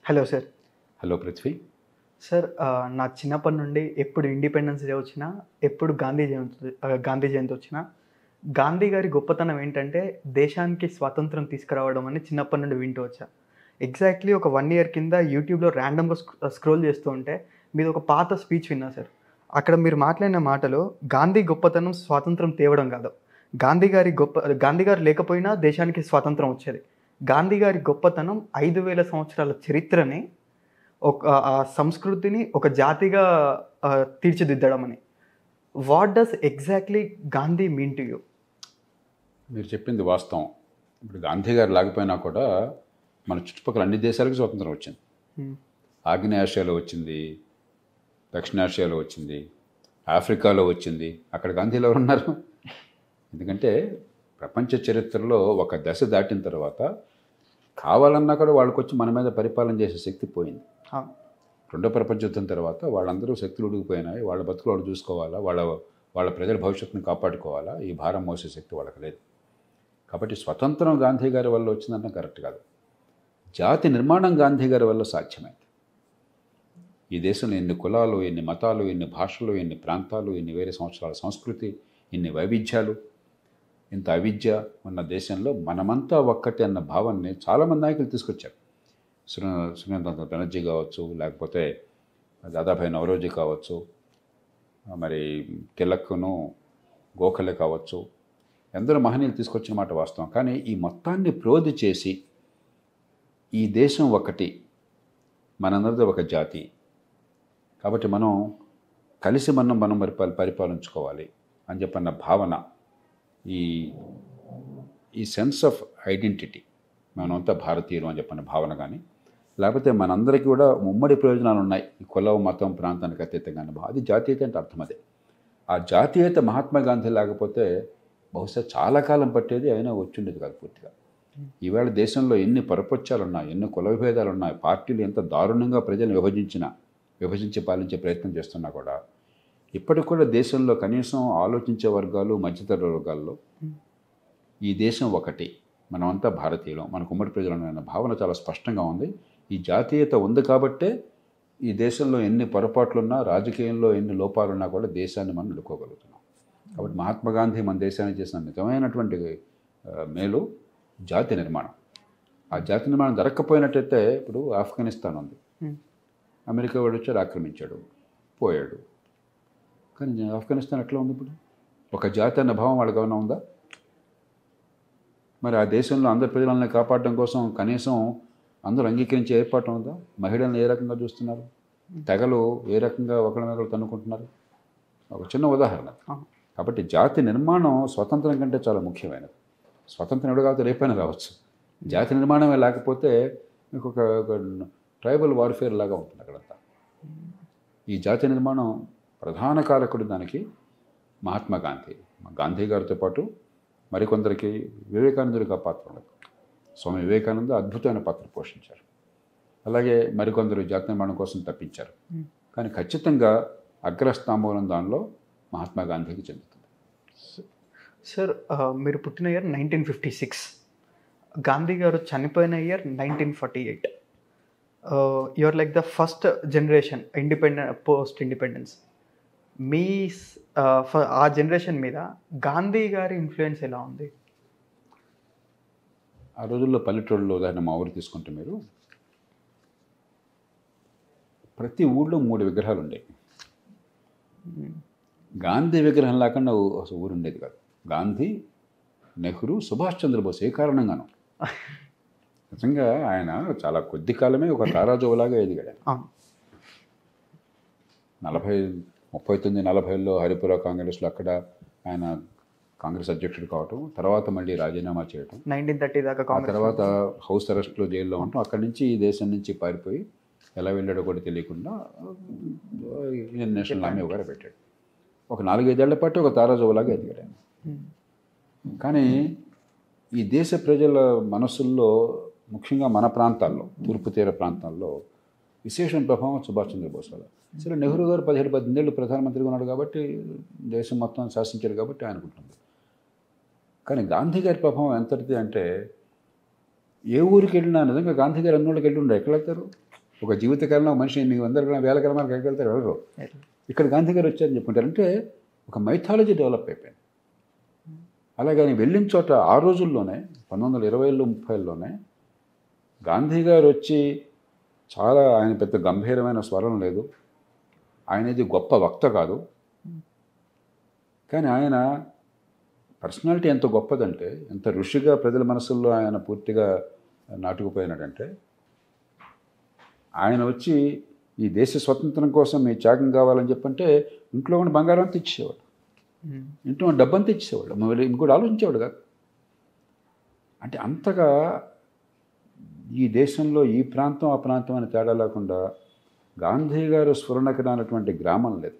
Hello sir. Hello Prithvi. Sir నా చిన్నప్పటి నుండి ఎప్పుడు ఇండిపెండెన్స్ డే వచ్చినా, ఎప్పుడు గాంధీ జయంతి వచ్చినా, గాంధీ గారి గొప్పతనం ఏంటంటే దేశానికి స్వాతంత్రం తీసుకురావడం అని చిన్నప్పటి నుండి వింటూ వచ్చా. ఎగ్జాక్ట్లీ ఒక 1 year కింద యూట్యూబ్లో ర్యాండమ్గా స్క్రోల్ చేస్తూ ఉంటే మీది ఒక పాత స్పీచ్ విన్నా సార్. అక్కడ మీరు మాట్లాడిన మాటలో గాంధీ గొప్పతనం స్వాతంత్రం తేవడం కాదు, గాంధీ గారు లేకపోయినా దేశానికి స్వాతంత్రం వచ్చేది. గాంధీ గారి గొప్పతనం 5000 సంవత్సరాల చరిత్రని, ఒక సంస్కృతిని ఒక జాతిగా తీర్చిదిద్దడం అని. What does exactly Gandhi mean to you? మీరు చెప్పింది వాస్తవం. ఇప్పుడు గాంధీ గారు లేకపోయినా కూడా మన చుట్టుపక్కల అన్ని దేశాలకు స్వాతంత్రం వచ్చింది. ఆగ్నేయాసియాలో వచ్చింది, దక్షిణాసియాలో వచ్చింది, ఆఫ్రికాలో వచ్చింది. అక్కడ గాంధీలో ఉన్నారు. ఎందుకంటే ప్రపంచ చరిత్రలో ఒక దశ దాటిన తర్వాత కావాలన్నా కూడా వాళ్ళకి వచ్చి మన మీద పరిపాలన చేసే శక్తి పోయింది. రెండో ప్రపంచ యుద్ధం తర్వాత వాళ్ళందరూ శక్తులు ఉడిగిపోయినాయి. వాళ్ళ బతుకులు వాళ్ళు చూసుకోవాలా, వాళ్ళ ప్రజల భవిష్యత్తును కాపాడుకోవాలా, ఈ భారం మోసే శక్తి వాళ్ళకి లేదు. కాబట్టి స్వతంత్రం గాంధీ గారి వల్ల వచ్చిందన్న కరెక్ట్ కాదు. జాతి నిర్మాణం గాంధీ గారి వల్ల సాధ్యమైంది. ఈ దేశంలో ఎన్ని కులాలు, ఎన్ని మతాలు, ఎన్ని భాషలు, ఎన్ని ప్రాంతాలు, ఎన్ని వేరే సంవత్సరాల సంస్కృతి, ఎన్ని వైవిధ్యాలు, ఇంత అవిద్య ఉన్న దేశంలో మనమంతా ఒక్కటి అన్న భావాన్ని చాలామంది నాయకులు తీసుకొచ్చారు. సురేంద్ర బెనర్జీ కావచ్చు, లేకపోతే దాదాభాయ్ నవరోజీ కావచ్చు, మరి తిలక్ను, గోఖలే కావచ్చు, ఎందరో మహనీయులు తీసుకొచ్చిన మాట వాస్తవం. కానీ ఈ మొత్తాన్ని ప్రోధి చేసి ఈ దేశం ఒకటి, మనందరిది ఒక జాతి, కాబట్టి మనం కలిసి మనం పరిపాలించుకోవాలి అని చెప్పన్న భావన, ఈ సెన్స్ ఆఫ్ ఐడెంటిటీ, మనమంతా భారతీయులు అని చెప్పిన భావన కానీ, లేకపోతే మనందరికీ కూడా ఉమ్మడి ప్రయోజనాలు ఉన్నాయి, ఈ కులం మతం ప్రాంతానికి అతీతంగా, అది జాతీయత అంటే అర్థం అదే. ఆ జాతీయత మహాత్మా గాంధీ లేకపోతే బహుశా చాలా కాలం పట్టేది, అయినా వచ్చిండేది కాదు పూర్తిగా. ఈవేళ దేశంలో ఎన్ని పరపక్షాలు ఉన్నాయి, ఎన్ని కుల విభేదాలు ఉన్నాయి, పార్టీలు ఎంత దారుణంగా ప్రజలను విభజించి పాలించే ప్రయత్నం చేస్తున్నా కూడా ఇప్పటికి కూడా దేశంలో కనీసం ఆలోచించే వర్గాలు, మధ్యతరగతి వర్గాల్లో ఈ దేశం ఒకటి, మనమంతా భారతీయులం, మనకు ఉమ్మడి ప్రజలమైన భావన చాలా స్పష్టంగా ఉంది. ఈ జాతీయత ఉంది కాబట్టే ఈ దేశంలో ఎన్ని పొరపాట్లున్నా, రాజకీయంలో ఎన్ని లోపాలున్నా కూడా దేశాన్ని మనం నడుపుకోగలుగుతున్నాం. కాబట్టి మహాత్మా గాంధీ మన దేశానికి చేసిన నిజమైనటువంటి మేలు జాతి నిర్మాణం. ఆ జాతి నిర్మాణం జరగకపోయినట్టయితే, ఇప్పుడు ఆఫ్ఘనిస్తాన్ ఉంది, అమెరికా వాడు వచ్చాడు, ఆక్రమించాడు, పోయాడు. కానీ ఆఫ్ఘనిస్తాన్ ఎట్లా ఉంది ఇప్పుడు? ఒక జాతి అన్న భావం వాళ్ళకి ఏమైనా ఉందా? మరి ఆ దేశంలో అందరి ప్రజలను కాపాడడం కోసం కనీసం అందరూ అంగీకరించే ఏర్పాటు ఉందా? మహిళలను ఏ రకంగా చూస్తున్నారు, తెగలు ఏ రకంగా ఒకరినొకరు తన్నుకుంటున్నారు? ఒక చిన్న ఉదాహరణ. కాబట్టి జాతి నిర్మాణం స్వతంత్రం కంటే చాలా ముఖ్యమైనది. స్వతంత్రం ఎప్పుడు కావచ్చు, రేపైనా రావచ్చు. జాతి నిర్మాణమే లేకపోతే మీకు ఒక ట్రైబల్ వార్ఫేర్ లాగా ఉంటుంది అక్కడంతా. ఈ జాతి నిర్మాణం ప్రధాన కారకుడు దానికి మహాత్మా గాంధీ. గాంధీ గారితో పాటు మరికొందరికి వివేకానందుడికి ఆ పాత్ర ఉండదు. స్వామి వివేకానంద అద్భుతమైన పాత్ర పోషించారు. అలాగే మరికొందరు జాతి నిర్మాణం కోసం తప్పించారు. కానీ ఖచ్చితంగా అగ్రస్థాంబూలం దానిలో మహాత్మా గాంధీకి చెందుతుంది. సార్ మీరు పుట్టిన ఇయర్ 1956, గాంధీ గారు చనిపోయిన year 1948. Your like the first generation post independence. మీ ఆ జనరేషన్ మీద గాంధీ గారి ఇన్ఫ్లుయెన్స్ ఎలా ఉంది? ఆ రోజుల్లో పల్లెటూళ్ళలో ఉదాహరణ మా ఊరు తీసుకుంటే మీరు ప్రతి ఊళ్ళో 3 విగ్రహాలు ఉండేవి. గాంధీ విగ్రహం లేకుండా అసలు ఊరు ఉండేది కాదు. గాంధీ, నెహ్రూ, సుభాష్ చంద్రబోస్ ఏ కారణంగానూ. నిజంగా ఆయన చాలా కొద్ది కాలమే ఒక తారాజువలాగా ఎదిగాడు. 39-40లో హరిపుర కాంగ్రెస్లో అక్కడ ఆయన కాంగ్రెస్ అధ్యక్షుడు కావటం, తర్వాత మళ్ళీ రాజీనామా చేయటం, 1930 దాకా ఆ తర్వాత హౌస్ అరెస్ట్లో జైల్లో ఉండటం, అక్కడి నుంచి ఈ దేశం నుంచి పారిపోయి ఎలా వెళ్ళాడో కూడా తెలియకుండా ఇండియన్ నేషనల్ ఆర్మీ ఒకరు పెట్టాడు. ఒక 4-5 ఏళ్ల పాటు ఒక తారాజువలాగా ఎదిగాడు ఆయన. కానీ ఈ దేశ ప్రజల మనసుల్లో, ముఖ్యంగా మన ప్రాంతాల్లో, తూర్పు తీర ప్రాంతాల్లో విశేషమైన ప్రభావం సుభాష్ చంద్రబోస్ వల్ల. సరే, నెహ్రూ గారు 17-18 ఏళ్ళు ప్రధానమంత్రిగా ఉన్నాడు కాబట్టి, దేశం మొత్తం శాసించాడు కాబట్టి ఆయనకుంటుంది. కానీ గాంధీ గారి ప్రభావం ఎంతటిది అంటే, ఏ ఊరికి వెళ్ళినా నిజంగా గాంధీ గారు అన్ని ఊళ్ళకి వెళ్ళి ఉండరు. ఎక్కడ వెళ్తారు? ఒక జీవితకాలంలో మనిషి 100 వేల గ్రామాలకు ఎక్కడికి వెళ్తారు? వెళ్ళరు. ఇక్కడ గాంధీ గారు వచ్చారని చెప్పుకుంటారు. అంటే ఒక మైథాలజీ డెవలప్ అయిపోయింది. అలాగే ఆయన వెళ్ళిన చోట ఆ రోజుల్లోనే 1920లో 30లోనే గాంధీ గారు వచ్చి చాలా, ఆయన పెద్ద గంభీరమైన స్వరం లేదు, ఆయనది గొప్ప వక్త కాదు, కానీ ఆయన పర్సనాలిటీ ఎంత గొప్పదంటే, ఎంత ఋషిగా ప్రజల మనసుల్లో ఆయన పూర్తిగా నాటుకుపోయినాడంటే, ఆయన వచ్చి ఈ దేశ స్వతంత్రం కోసం మీ త్యాగం కావాలని చెప్పంటే ఇంట్లో ఉన్న బంగారం అంతా ఇచ్చేవాడు, ఇంట్లో ఉన్న డబ్బంతా ఇచ్చేవాడు, మరి ఇంకోటి ఆలోచించేవాడు కాదు. అంటే అంతగా ఈ దేశంలో ఈ ప్రాంతం ఆ ప్రాంతం అని తేడా లేకుండా గాంధీ గారు స్ఫురణకు రానటువంటి గ్రామం లేదు,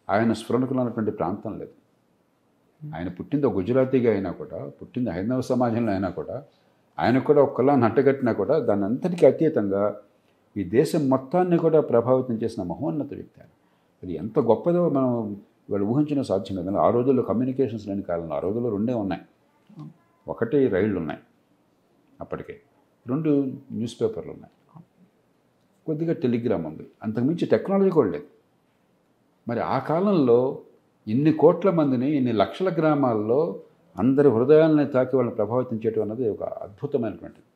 ఆయన స్ఫురణకు రానటువంటి ప్రాంతం లేదు. ఆయన పుట్టింది ఒక గుజరాతీగా అయినా కూడా, పుట్టింది హైందవ సమాజంలో అయినా కూడా, ఆయనకు కూడా ఒక కులాన్ని అంటగట్టినా కూడా దాని అంతటికీ అతీతంగా ఈ దేశం మొత్తాన్ని కూడా ప్రభావితం చేసిన మహోన్నత వ్యక్తి ఆయన. అది ఎంత గొప్పదో మనం వాళ్ళు ఊహించిన సాధ్యం కదా. ఆ రోజుల్లో కమ్యూనికేషన్స్ లేని కాలంలో, ఆ రోజుల్లో 2 ఉన్నాయి. ఒకటి రైళ్ళు ఉన్నాయి అప్పటికే, 2 న్యూస్ పేపర్లు ఉన్నాయి, కొద్దిగా టెలిగ్రామ్ ఉంది, అంతకుమించి టెక్నాలజీ కూడా లేదు. మరి ఆ కాలంలో ఇన్ని కోట్ల మందిని, ఇన్ని లక్షల గ్రామాల్లో అందరి హృదయాలని తాకి వాళ్ళని ప్రభావితం చేయడం అన్నది ఒక అద్భుతమైనటువంటిది.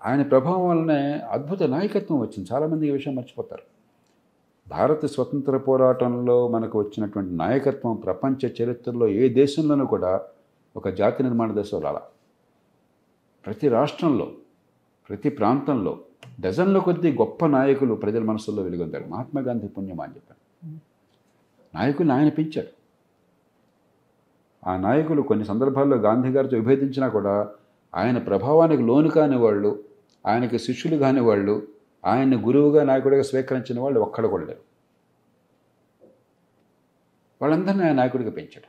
ఆయన ప్రభావం వల్లనే అద్భుత నాయకత్వం వచ్చింది. చాలామంది ఈ విషయం మర్చిపోతారు. భారత స్వతంత్ర పోరాటంలో మనకు వచ్చినటువంటి నాయకత్వం ప్రపంచ చరిత్రలో ఏ దేశంలోనూ కూడా ఒక జాతి నిర్మాణ దశలో రాలా. ప్రతి రాష్ట్రంలో, ప్రతి ప్రాంతంలో డజన్ల కొద్దీ గొప్ప నాయకులు ప్రజల మనసుల్లో వెలుగొందారు. మహాత్మా గాంధీ పుణ్యమా అని చెప్పారు. నాయకుల్ని ఆయన పెంచారు. ఆ నాయకులు కొన్ని సందర్భాల్లో గాంధీ గారితో విభేదించినా కూడా ఆయన ప్రభావానికి లోను కాని వాళ్ళు, ఆయనకి శిష్యులు కాని వాళ్ళు, ఆయన్ని గురువుగా నాయకుడిగా స్వీకరించిన వాళ్ళు ఒక్కడ కూడా లేరు. వాళ్ళందరినీ ఆయన నాయకుడిగా పెంచాడు.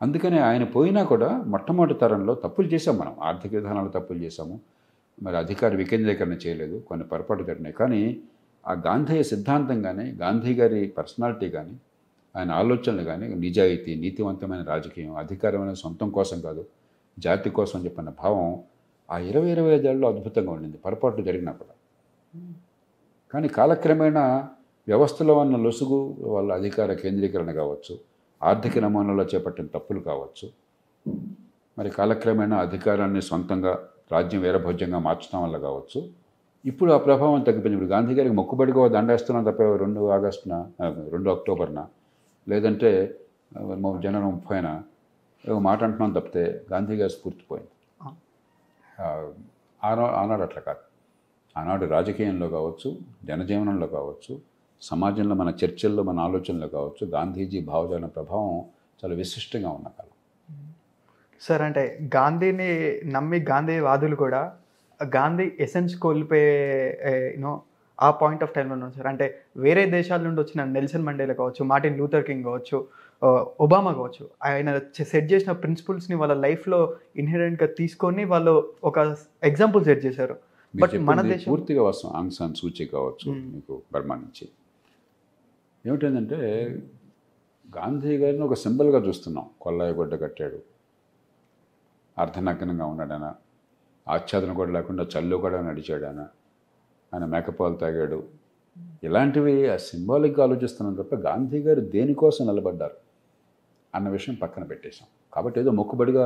అందుకనే ఆయన పోయినా కూడా మొట్టమొదటి తరంలో తప్పులు చేసాం మనం, ఆర్థిక విధానాలు తప్పులు చేసాము, మరి అధికార వికేంద్రీకరణ చేయలేదు, కొన్ని పొరపాటు జరిగినాయి. కానీ ఆ గాంధేయ సిద్ధాంతం కానీ, గాంధీ గారి పర్సనాలిటీ కానీ, ఆయన ఆలోచనలు కానీ, నిజాయితీ, నీతివంతమైన రాజకీయం, అధికారమైన సొంతం కోసం కాదు జాతి కోసం చెప్పిన భావం ఆ 20-25 ఏళ్ళలో అద్భుతంగా ఉండింది, పొరపాట్లు జరిగినా కూడా. కానీ కాలక్రమేణా వ్యవస్థలో ఉన్న లొసుగు, వాళ్ళ అధికార కేంద్రీకరణ కావచ్చు, ఆర్థిక నమూనాలో చేపట్టిన తప్పులు కావచ్చు, మరి కాలక్రమేణా అధికారాన్ని సొంతంగా రాజ్యం వీరభోజ్యంగా మార్చడం వల్ల కావచ్చు, ఇప్పుడు ఆ ప్రభావం తగ్గిపోయింది. ఇప్పుడు గాంధీ గారికి మొక్కుబడిగా దండేస్తున్నాం తప్ప 2 అక్టోబర్న, లేదంటే జనవరి 30న ఒక మాట అంటున్నాం తప్పితే గాంధీ గారి స్ఫూర్తి పోయింది. ఆనాడు అట్లా కాదు. ఆనాడు రాజకీయంలో కావచ్చు, జనజీవనంలో కావచ్చు, సమాజంలో మన చర్చల్లో, మన ఆలోచనలో కావచ్చు, గాంధీజీ భావజాల ప్రభావం చాలా విశిష్టంగా ఉన్న కాలం. సార్, అంటే గాంధీని నమ్మి గాంధీవాదులు కూడా గాంధీ ఎసెన్స్ కోల్పోయే ఆ పాయింట్ ఆఫ్ టైంలో ఉన్నాం సార్. అంటే వేరే దేశాల నుండి వచ్చిన నెల్సన్ మండేలా కావచ్చు, మార్టిన్ లూథర్ కింగ్ కావచ్చు, ఒబామా కావచ్చు, ఆయన సెట్ చేసిన ప్రిన్సిపల్స్ని వాళ్ళ లైఫ్లో ఇన్హెరెంట్గా తీసుకొని వాళ్ళు ఒక ఎగ్జాంపుల్ సెట్ చేశారు. మీరు బట్ మన చెప్పింది దేశం పూర్తిగా వస్తాం. ఆంగ్ సాన్ సూచీ కావచ్చు మీకు బర్మా నుంచి. ఏమిటంటే గాంధీ గారిని ఒక సింబల్గా చూస్తున్నాం. కొల్లాయి గుడ్డ కట్టాడు, అర్ధనగ్నంగా ఉన్నాడన, ఆచ్ఛాదన కూడా లేకుండా చల్లు కూడా నడిచాడన, ఆయన మేకపాలు తాగాడు. ఇలాంటివి ఆ సింబాలిక్గా ఆలోచిస్తున్నాం తప్ప గాంధీ గారు దేనికోసం నిలబడ్డారు అన్న విషయం పక్కన పెట్టేశాం. కాబట్టి ఏదో మొక్కుబడిగా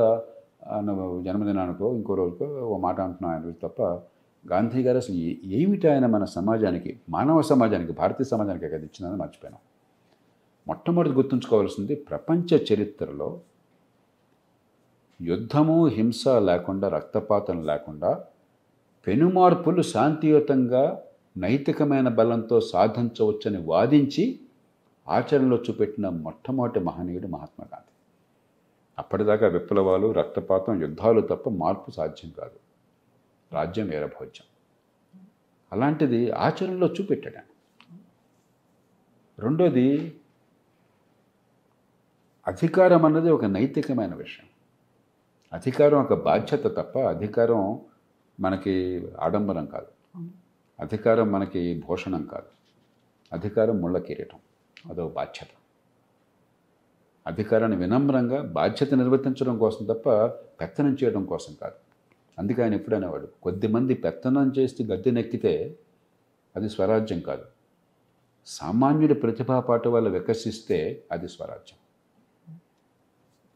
జన్మదినానికో ఇంకో రోజుకో ఓ మాట అంటున్నాం ఆయన గురించి తప్ప గాంధీ గారు అసలు ఏమిటి ఆయన మన సమాజానికి, మానవ సమాజానికి, భారతీయ సమాజానికి కదా ఇచ్చిందని మర్చిపోయినాం. మొట్టమొదటి గుర్తుంచుకోవాల్సింది, ప్రపంచ చరిత్రలో యుద్ధము హింస లేకుండా, రక్తపాతం లేకుండా పెనుమార్పులు శాంతియుతంగా నైతికమైన బలంతో సాధించవచ్చని వాదించి ఆచరణలో చూపెట్టిన మొట్టమొదటి మహనీయుడు మహాత్మా గాంధీ. అప్పటిదాకా విప్లవాలు, రక్తపాతం, యుద్ధాలు తప్ప మార్పు సాధ్యం కాదు, రాజ్యం వీరభోజ్యం. అలాంటిది ఆచరణలో చూపెట్టాడు ఆయన. రెండోది, అధికారం అన్నది ఒక నైతికమైన విషయం. అధికారం ఒక బాధ్యత తప్ప అధికారం మనకి ఆడంబరం కాదు, అధికారం మనకి భూషణం కాదు. అధికారం ముళ్ళ కిరీటం, అదో బాధ్యత. అధికారాన్ని వినమ్రంగా బాధ్యత నిర్వర్తించడం కోసం తప్ప పెత్తనం చేయడం కోసం కాదు. అందుకే ఆయన ఎప్పుడు అనేవాడు, కొద్దిమంది పెత్తనం చేసి గద్దెనెక్కితే అది స్వరాజ్యం కాదు, సామాన్యుడి ప్రతిభాపాటు వల్ల వికసిస్తే అది స్వరాజ్యం.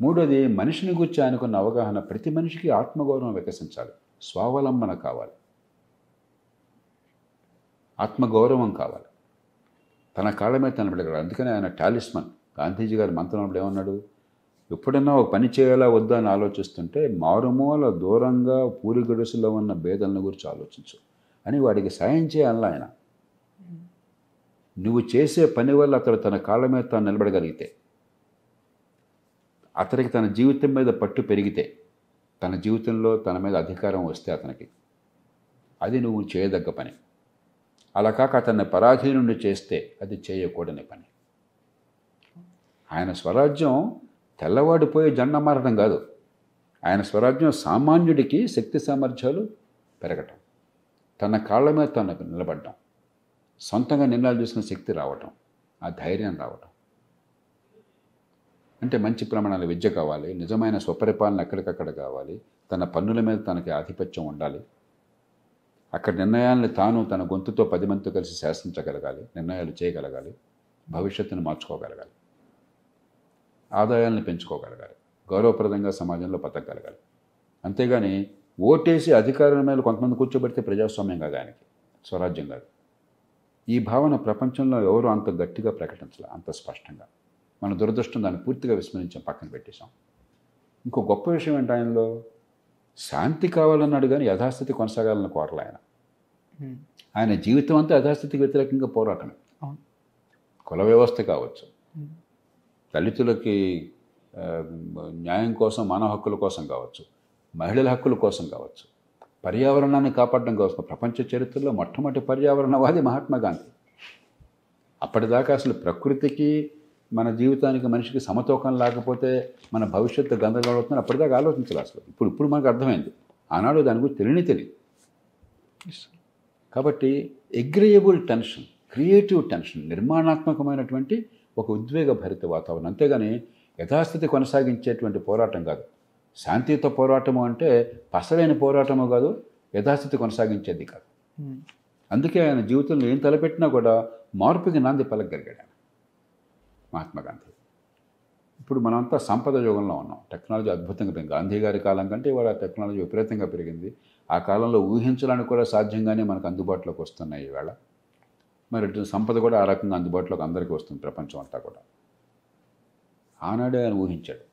మూడోది, మనిషిని గురించి ఆయనకున్న అవగాహన, ప్రతి మనిషికి ఆత్మగౌరవం వికసించాలి, స్వావలంబన కావాలి, ఆత్మగౌరవం కావాలి, తన కాళ్ళ మీద నిలబడగలడు. అందుకని ఆయన టాలిస్మన్, గాంధీజీ గారి మంత్రంలో ఏమన్నాడు, ఎప్పుడైనా ఒక పని చేయాలా వద్దా అని ఆలోచిస్తుంటే మారుమూల దూరంగా పూరి గడుసులో ఉన్న భేదాలను గురించి ఆలోచించు అని వాడికి సాయం చేయాల ఆయన. నువ్వు చేసే పని వల్ల అతడు తన కాళ్ళ మీద తాను నిలబడగలిగితే, అతనికి తన జీవితం మీద పట్టు పెరిగితే, తన జీవితంలో తన మీద అధికారం వస్తే అతనికి, అది నువ్వు చేయదగ్గ పని. అలా కాక అతన్ని పరాధీనుడిని చేస్తే అది చేయకూడని పని. ఆయన స్వరాజ్యం తెల్లవాడిపోయే జెండా మారడం కాదు, ఆయన స్వరాజ్యం సామాన్యుడికి శక్తి సామర్థ్యాలు పెరగటం, తన కాళ్ళ మీద తను నిలబడటం, సొంతంగా నిర్ణయాలు తీసుకునే శక్తి రావటం, ఆ ధైర్యం రావటం. అంటే మంచి ప్రమాణాల విద్య కావాలి, నిజమైన స్వపరిపాలన ఎక్కడికక్కడ కావాలి, తన పన్నుల మీద తనకి ఆధిపత్యం ఉండాలి, అక్కడ నిర్ణయాలను తాను తన గొంతుతో 10 మందితో కలిసి శాసించగలగాలి, నిర్ణయాలు చేయగలగాలి, భవిష్యత్తును మార్చుకోగలగాలి, ఆదాయాలను పెంచుకోగలగాలి, గౌరవప్రదంగా సమాజంలో బతకగలగాలి. అంతేగాని ఓటేసి అధికారం మీద కొంతమంది కూర్చోబెడితే ప్రజాస్వామ్యం కాదు, ఆయనకి స్వరాజ్యం కాదు. ఈ భావన ప్రపంచంలో ఎవరు అంత గట్టిగా ప్రకటించాలి, అంత స్పష్టంగా. మన దురదృష్టం దాన్ని పూర్తిగా విస్మరించాం, పక్కన పెట్టేశాం. ఇంకో గొప్ప విషయం ఏంటి, ఆయనలో శాంతి కావాలన్నాడు కానీ యథాస్థితి కొనసాగాలని కోరలే ఆయన. ఆయన జీవితం అంతా యథాస్థితికి వ్యతిరేకంగా పోరాటమే. కుల వ్యవస్థ కావచ్చు, దళితులకి న్యాయం కోసం, మానవ హక్కుల కోసం కావచ్చు, మహిళల హక్కుల కోసం కావచ్చు, పర్యావరణాన్ని కాపాడడం కోసం. ప్రపంచ చరిత్రలో మొట్టమొదటి పర్యావరణవాది మహాత్మా గాంధీ. అప్పటిదాకా అసలు ప్రకృతికి మన జీవితానికి మనిషికి సమతూకం లేకపోతే మన భవిష్యత్తు గందరగోళం అవుతుందని అప్పటిదాకా ఆలోచించాలి అసలు. ఇప్పుడు మనకు అర్థమైంది, ఆనాడు దాని గురించి తెలియదు. కాబట్టి అగ్రియబుల్ టెన్షన్, క్రియేటివ్ టెన్షన్, నిర్మాణాత్మకమైనటువంటి ఒక ఉద్వేగ భరిత వాతావరణం. అంతేగాని యథాస్థితి కొనసాగించేటువంటి పోరాటం కాదు. శాంతియుత పోరాటము అంటే పసలైన పోరాటము కాదు, యథాస్థితి కొనసాగించేది కాదు. అందుకే ఆయన జీవితంలో ఏం తలపెట్టినా కూడా మార్పుకి నాంది పలకగలిగాడు మహాత్మా గాంధీ. ఇప్పుడు మనంతా సంపద యుగంలో ఉన్నాం, టెక్నాలజీ అద్భుతంగా పెరిగింది. గాంధీ గారి కాలం కంటే ఇవాళ టెక్నాలజీ విపరీతంగా పెరిగింది. ఆ కాలంలో ఊహించడానికి కూడా సాధ్యంగానే మనకు అందుబాటులోకి వస్తున్నాయి ఈవేళ. మరి సంపద కూడా ఆ రకంగా అందుబాటులోకి అందరికీ వస్తుంది, ప్రపంచం అంతా కూడా. ఆనాడే ఆయన ఊహించాడు,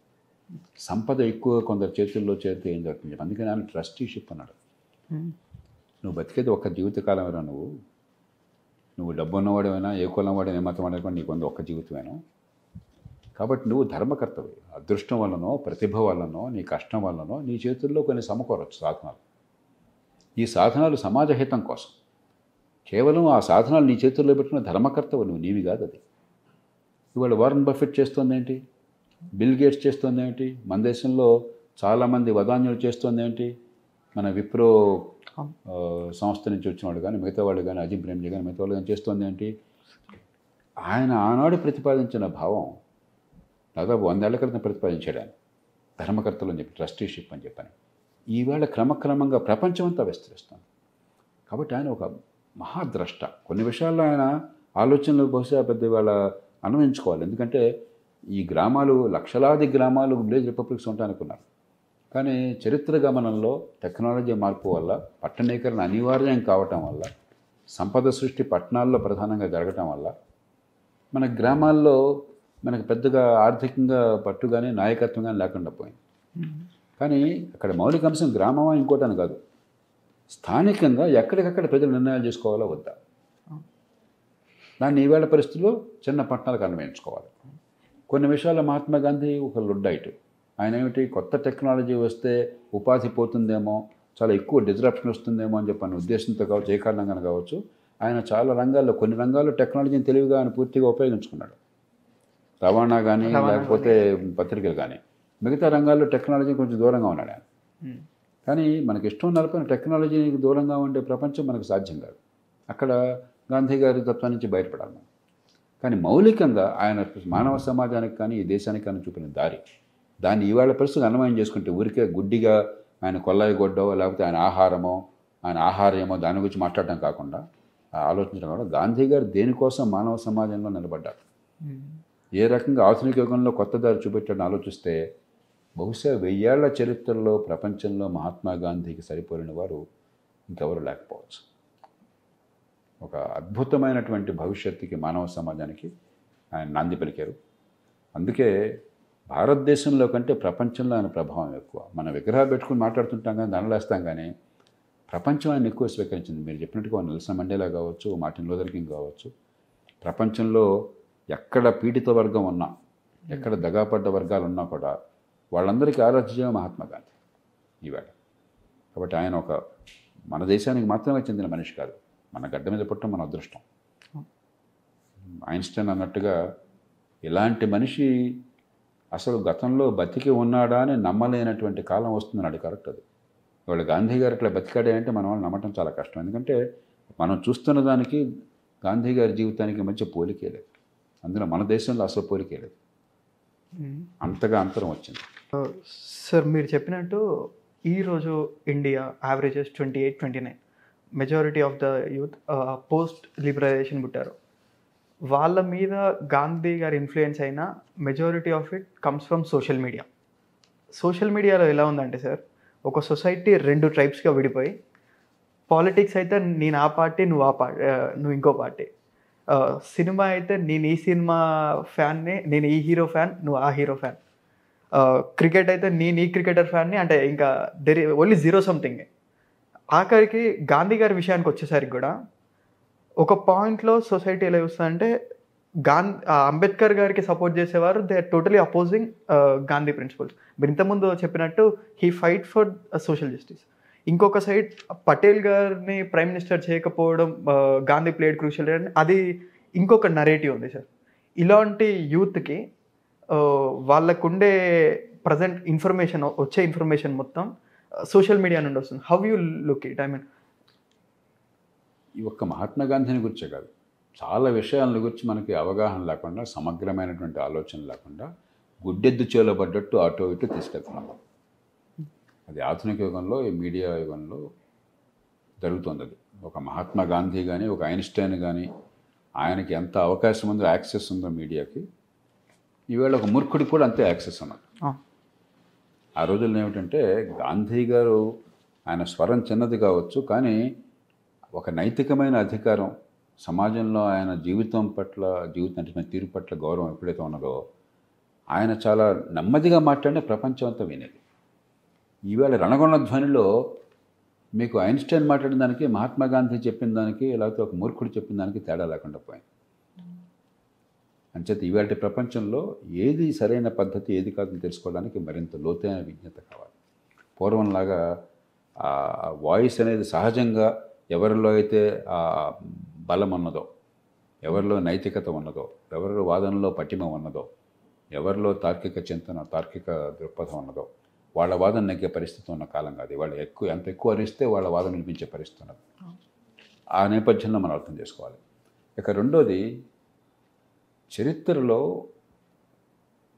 సంపద ఎక్కువ కొందరు చేతుల్లో చేరితే ఏం జరుగుతుంది. అందుకని ఆయన ట్రస్టీషిప్ అన్నాడు. నువ్వు బతికేది ఒక్క జీవితకాలం అయినా, నువ్వు డబ్బు ఉన్నవాడైనా, ఏ కులం వాడైనా, ఏ మతం వాడైనా నీకు ఒక్క జీవితమేనా. కాబట్టి నువ్వు ధర్మకర్తవి. అదృష్టం వల్లనో, ప్రతిభ వల్లనో, నీ కష్టం వల్లనో నీ చేతుల్లో కొన్ని సమకూరవచ్చు సాధనాలు. ఈ సాధనాలు సమాజ హితం కోసం. కేవలం ఆ సాధనాలు నీ చేతుల్లో పెట్టుకున్న ధర్మకర్తవు నువ్వు, నీవి కాదు అది. ఇవాళ వారన్ బఫెట్ చేస్తుంది ఏంటి, బిల్ గేట్స్ చేస్తుంది ఏంటి? మన దేశంలో చాలామంది వదాన్యులు చేస్తుంది ఏంటి? మన విప్రో సంస్థ నుంచి వచ్చిన వాళ్ళు కానీ మిగతా వాళ్ళు కానీ అజిమ్ ప్రేమ్జీ కానీ మిగతా వాళ్ళు కానీ చేస్తుంది ఏంటి? ఆయన ఆనాడు ప్రతిపాదించిన భావం దాదాపు 100 ఏళ్ల క్రితం ప్రతిపాదించాడు ఆయన. ధర్మకర్తలు అని చెప్పి, ట్రస్టీషిప్ అని చెప్పని. ఈవేళ క్రమక్రమంగా ప్రపంచమంతా విస్తరిస్తుంది. కాబట్టి ఆయన ఒక మహాద్రష్ట. కొన్ని విషయాల్లో ఆయన ఆలోచనలు బహుశా పెద్ద ఇవాళ అన్వయించుకోవాలి. ఎందుకంటే ఈ గ్రామాలు, లక్షలాది గ్రామాలు విలేజ్ రిపబ్లిక్స్ ఉంటాయనుకున్నారు. కానీ చరిత్ర గమనంలో టెక్నాలజీ మార్పు వల్ల, పట్టణీకరణ అనివార్యం కావటం వల్ల, సంపద సృష్టి పట్టణాల్లో ప్రధానంగా జరగటం వల్ల మన గ్రామాల్లో మనకు పెద్దగా ఆర్థికంగా పట్టు కానీ నాయకత్వం కానీ లేకుండా పోయింది. కానీ అక్కడ మౌలిక అంశం గ్రామమా ఇంకోటని కాదు, స్థానికంగా ఎక్కడికక్కడ ప్రజలు నిర్ణయాలు చేసుకోవాలా వద్దా, దాన్ని ఈవేళ పరిస్థితుల్లో చిన్న పట్టణాలకు అన్వయించుకోవాలి. కొన్ని విషయాల్లో మహాత్మా గాంధీ ఒక లుడ్డైట్. ఆయన ఏమిటి, కొత్త టెక్నాలజీ వస్తే ఉపాధి పోతుందేమో, చాలా ఎక్కువ డిస్రప్షన్ వస్తుందేమో అని చెప్పిన ఉద్దేశంతో కావచ్చు, ఏ కారణంగా కావచ్చు, ఆయన చాలా రంగాల్లో, కొన్ని రంగాల్లో టెక్నాలజీని తెలివిగా ఆయన పూర్తిగా ఉపయోగించుకున్నాడు. రవాణా కానీ లేకపోతే పత్రికలు కానీ, మిగతా రంగాల్లో టెక్నాలజీ కొంచెం దూరంగా ఉన్నాడు ఆయన. కానీ మనకి ఇష్టం నలపైన టెక్నాలజీకి దూరంగా ఉండే ప్రపంచం మనకు సాధ్యం కాదు. అక్కడ గాంధీ గారి తత్వం నుంచి బయటపడాలి మనం. కానీ మౌలికంగా ఆయన మానవ సమాజానికి కానీ ఈ దేశానికి కానీ చూపిన దాన్ని ఇవాళ పరిస్థితి అన్వయం చేసుకుంటే ఊరికే గుడ్డిగా ఆయన కొల్లాయి గొడ్డో లేకపోతే ఆయన ఆహారమో ఆయన ఆహార్యమో దాని గురించి మాట్లాడడం కాకుండా ఆలోచించడం కూడా, గాంధీ గారు దేనికోసం మానవ సమాజంలో నిలబడ్డారు, ఏ రకంగా ఆధునిక యుగంలో కొత్త దారి చూపెట్టాడని ఆలోచిస్తే బహుశా 1000 ఏళ్ల చరిత్రలో ప్రపంచంలో మహాత్మా గాంధీకి సరిపోలిన వారు ఇంకెవరు లేకపోవచ్చు. ఒక అద్భుతమైనటువంటి భవిష్యత్తుకి మానవ సమాజానికి ఆయన నాంది పలికారు. అందుకే భారతదేశంలో కంటే ప్రపంచంలో ఆయన ప్రభావం ఎక్కువ. మనం విగ్రహాలు పెట్టుకుని మాట్లాడుతుంటాం కానీ, దండలేస్తాం కానీ, ప్రపంచం ఆయన ఎక్కువ స్వీకరించింది. మీరు చెప్పినట్టుగా నెల్సన్ మండేలా కావచ్చు, మార్టిన్ లూథర్ కింగ్ కావచ్చు, ప్రపంచంలో ఎక్కడ పీడిత వర్గం ఉన్నా, ఎక్కడ దగాపడ్డ వర్గాలు ఉన్నా కూడా వాళ్ళందరికీ ఆరాధ్యం మహాత్మా గాంధీ ఈవేళ. కాబట్టి ఆయన ఒక మన దేశానికి మాత్రమే చెందిన మనిషి కాదు, మన గడ్డ మీద పుట్టడం మన అదృష్టం. ఐన్స్టైన్ అన్నట్టుగా ఇలాంటి మనిషి అసలు గతంలో బతికి ఉన్నాడా అని నమ్మలేనటువంటి కాలం వస్తుందన్నాడు. కరెక్ట్ అది. ఇవాళ గాంధీ గారు ఇట్లా బతికాడే అంటే మన వాళ్ళు నమ్మటం చాలా కష్టం. ఎందుకంటే మనం చూస్తున్న దానికి గాంధీ గారి జీవితానికి మధ్య పోలికే లేదు. అందులో మన దేశంలో అసలు పోలికే లేదు, అంతగా అంతరం వచ్చింది. సార్ మీరు చెప్పినట్టు ఈరోజు India averages 28-29, majority of the youth post liberalisation పుట్టారు. వాళ్ళ మీద గాంధీ గారి ఇన్ఫ్లుయెన్స్ అయినా majority of it comes from social media. Social మీడియాలో ఎలా ఉందంటే సార్, ఒక సొసైటీ 2 ట్రైబ్స్గా విడిపోయి, పాలిటిక్స్ అయితే నేను ఆ పార్టీ, నువ్వు ఇంకో పార్టీ, సినిమా అయితే నేను ఈ సినిమా ఫ్యాన్ని, నేను ఈ హీరో ఫ్యాన్, నువ్వు ఆ హీరో ఫ్యాన్, క్రికెట్ అయితే నేను ఈ క్రికెటర్ ఫ్యాన్ని, అంటే ఇంకా ఓన్లీ జీరో సంథింగ్. ఆఖరికి గాంధీ గారి విషయానికి వచ్చేసరికి కూడా ఒక పాయింట్లో సొసైటీ ఎలా చూస్తుందంటే, అంబేద్కర్ గారికి సపోర్ట్ చేసేవారు they are totally opposing Gandhi principles. మీరు ఇంతకుముందు చెప్పినట్టు he fight for social justice. ఇంకొక సైడ్ పటేల్ గారిని ప్రైమ్ మినిస్టర్ చేయకపోవడం, గాంధీ ప్లేడ్ క్రూషియల్, అది ఇంకొక నరేటివ్ ఉంది సార్. ఇలాంటి యూత్కి వాళ్ళకుండే ప్రజెంట్ ఇన్ఫర్మేషన్, వచ్చే ఇన్ఫర్మేషన్ మొత్తం సోషల్ మీడియా నుండి వస్తుంది. How you look it? I mean ఈ ఒక్క మహాత్మా గాంధీని గురించే కాదు, చాలా విషయాల గురించి మనకి అవగాహన లేకుండా, సమగ్రమైనటువంటి ఆలోచన లేకుండా గుడ్డెద్దు చేలో పడ్డట్టు అటో ఇటు తీసుకెళ్తున్నాం. అది ఆధునిక యుగంలో, ఈ మీడియా యుగంలో జరుగుతుంది. అది ఒక మహాత్మా గాంధీ కానీ, ఒక ఐన్స్టైన్ కానీ, ఆయనకి ఎంత అవకాశం ఉందో, యాక్సెస్ ఉందో మీడియాకి, ఈవేళ ఒక మూర్ఖుడికి కూడా అంతే యాక్సెస్ అన్నది. ఆ రోజుల్లో ఏమిటంటే, గాంధీ గారు ఆయన స్వరం చిన్నది కావచ్చు, కానీ ఒక నైతికమైన అధికారం, సమాజంలో ఆయన జీవితం పట్ల, జీవితం తీరు పట్ల గౌరవం ఎప్పుడైతే ఉన్నదో, ఆయన చాలా నెమ్మదిగా మాట్లాడిన ప్రపంచం అంతా వినేది. ఈవేళ రణగొండ ధ్వనిలో మీకు ఐన్స్టైన్ మాట్లాడిన దానికి, మహాత్మా గాంధీ చెప్పిన దానికి, లేకపోతే ఒక మూర్ఖుడు చెప్పిన దానికి తేడా లేకుండా పోయింది. అంచేత ఈవేళ ప్రపంచంలో ఏది సరైన పద్ధతి, ఏది కాదని తెలుసుకోవడానికి మరింత లోతైన విజ్ఞత కావాలి. పూర్వంలాగా ఆ వాయిస్ అనేది సహజంగా ఎవరిలో అయితే ఆ బలం ఉన్నదో, ఎవరిలో నైతికత ఉన్నదో, ఎవరిలో వాదనలో పటిమ ఉన్నదో, ఎవరిలో తార్కిక చింతన తార్కిక దృక్పథం ఉన్నదో వాళ్ళ వాదన నెగ్గే పరిస్థితి ఉన్న కాలం కాదు. వాళ్ళు ఎంత ఎక్కువ అరిస్తే వాళ్ళ వాదన వినిపించే పరిస్థితి ఉన్నది. ఆ నేపథ్యంలో మనం అర్థం చేసుకోవాలి. ఇక రెండోది, చరిత్రలో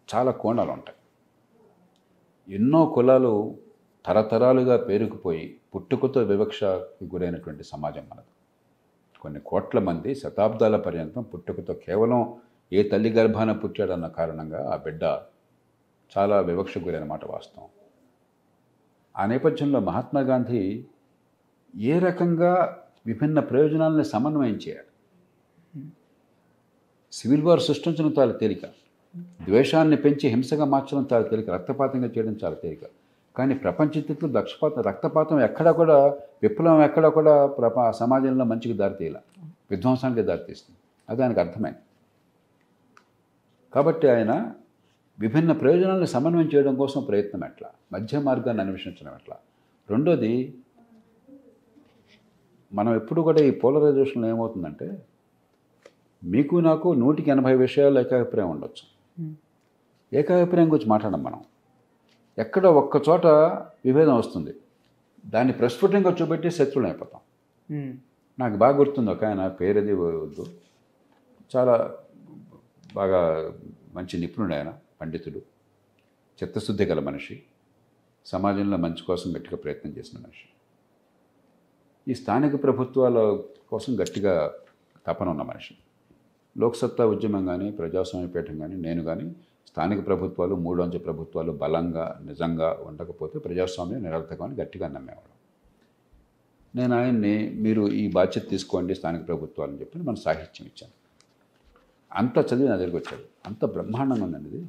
చాలా కోణాలు ఉంటాయి. ఎన్నో కులాలు తరతరాలుగా పేరుకుపోయి పుట్టుకతో వివక్షకి గురైనటువంటి సమాజం మనది. కొన్ని కోట్ల మంది శతాబ్దాల పర్యంతం పుట్టుకతో కేవలం ఏ తల్లి గర్భాన పుట్టాడన్న కారణంగా ఆ బిడ్డ చాలా వివక్షకు గురైన మాట వాస్తవం. ఆ నేపథ్యంలో మహాత్మా గాంధీ ఏ రకంగా విభిన్న ప్రయోజనాలను సమన్వయం చేయాలి. సివిల్ వార్ సృష్టించడం చాలా తేలిక, ద్వేషాన్ని పెంచి హింసగా మార్చడం చాలా తేలిక, రక్తపాతంగా చేయడం చాలా తేలిక. కానీ ప్రపంచ చరిత్రలో రక్తపాతం ఎక్కడా కూడా, విప్లవం ఎక్కడా కూడా సమాజంలో మంచికి దారితీయాల, విధ్వంసానికి దారితీస్తుంది. అది ఆయనకు అర్థమైంది. కాబట్టి ఆయన విభిన్న ప్రయోజనాలను సమన్వయం చేయడం కోసం ప్రయత్నం ఎట్లా, మధ్య మార్గాన్ని అన్వేషించడం ఎట్లా. రెండోది, మనం ఎప్పుడు కూడా ఈ పోలరైజేషన్లో ఏమవుతుందంటే, మీకు నాకు 180 విషయాలు ఏకాభిప్రాయం ఉండొచ్చు. ఏకాభిప్రాయం గురించి మాట్లాడడం మనం ఎక్కడో ఒక్క చోట విభేదం వస్తుంది, దాన్ని ప్రస్ఫుటంగా చూపెట్టి శత్రువులు అయిపోతాం. నాకు బాగా గుర్తుంది, ఒక ఆయన పేరుది వద్దు, చాలా బాగా మంచి నిపుణుడు, ఆయన పండితుడు, చిత్తశుద్ధి గల మనిషి, సమాజంలో మంచి కోసం గట్టిగా ప్రయత్నం చేసిన మనిషి. ఈ స్థానిక ప్రభుత్వాల కోసం గట్టిగా తపన ఉన్న మనిషి. లోక్సత్తా ఉద్యమం కానీ, ప్రజాస్వామ్యపీఠం కానీ, నేను కానీ, స్థానిక ప్రభుత్వాలు, 3 అంచె ప్రభుత్వాలు బలంగా నిజంగా ఉండకపోతే ప్రజాస్వామ్యం నిరర్థకమని గట్టిగా నమ్మేవాడు. నేను ఆయన్ని, మీరు ఈ బాధ్యత తీసుకోండి స్థానిక ప్రభుత్వాలని చెప్పి మన సాహిత్యం ఇచ్చాను. అంత చదివి నా దగ్గరికి వచ్చాడు. అంత బ్రహ్మాండంగా ఉందండి ఇది,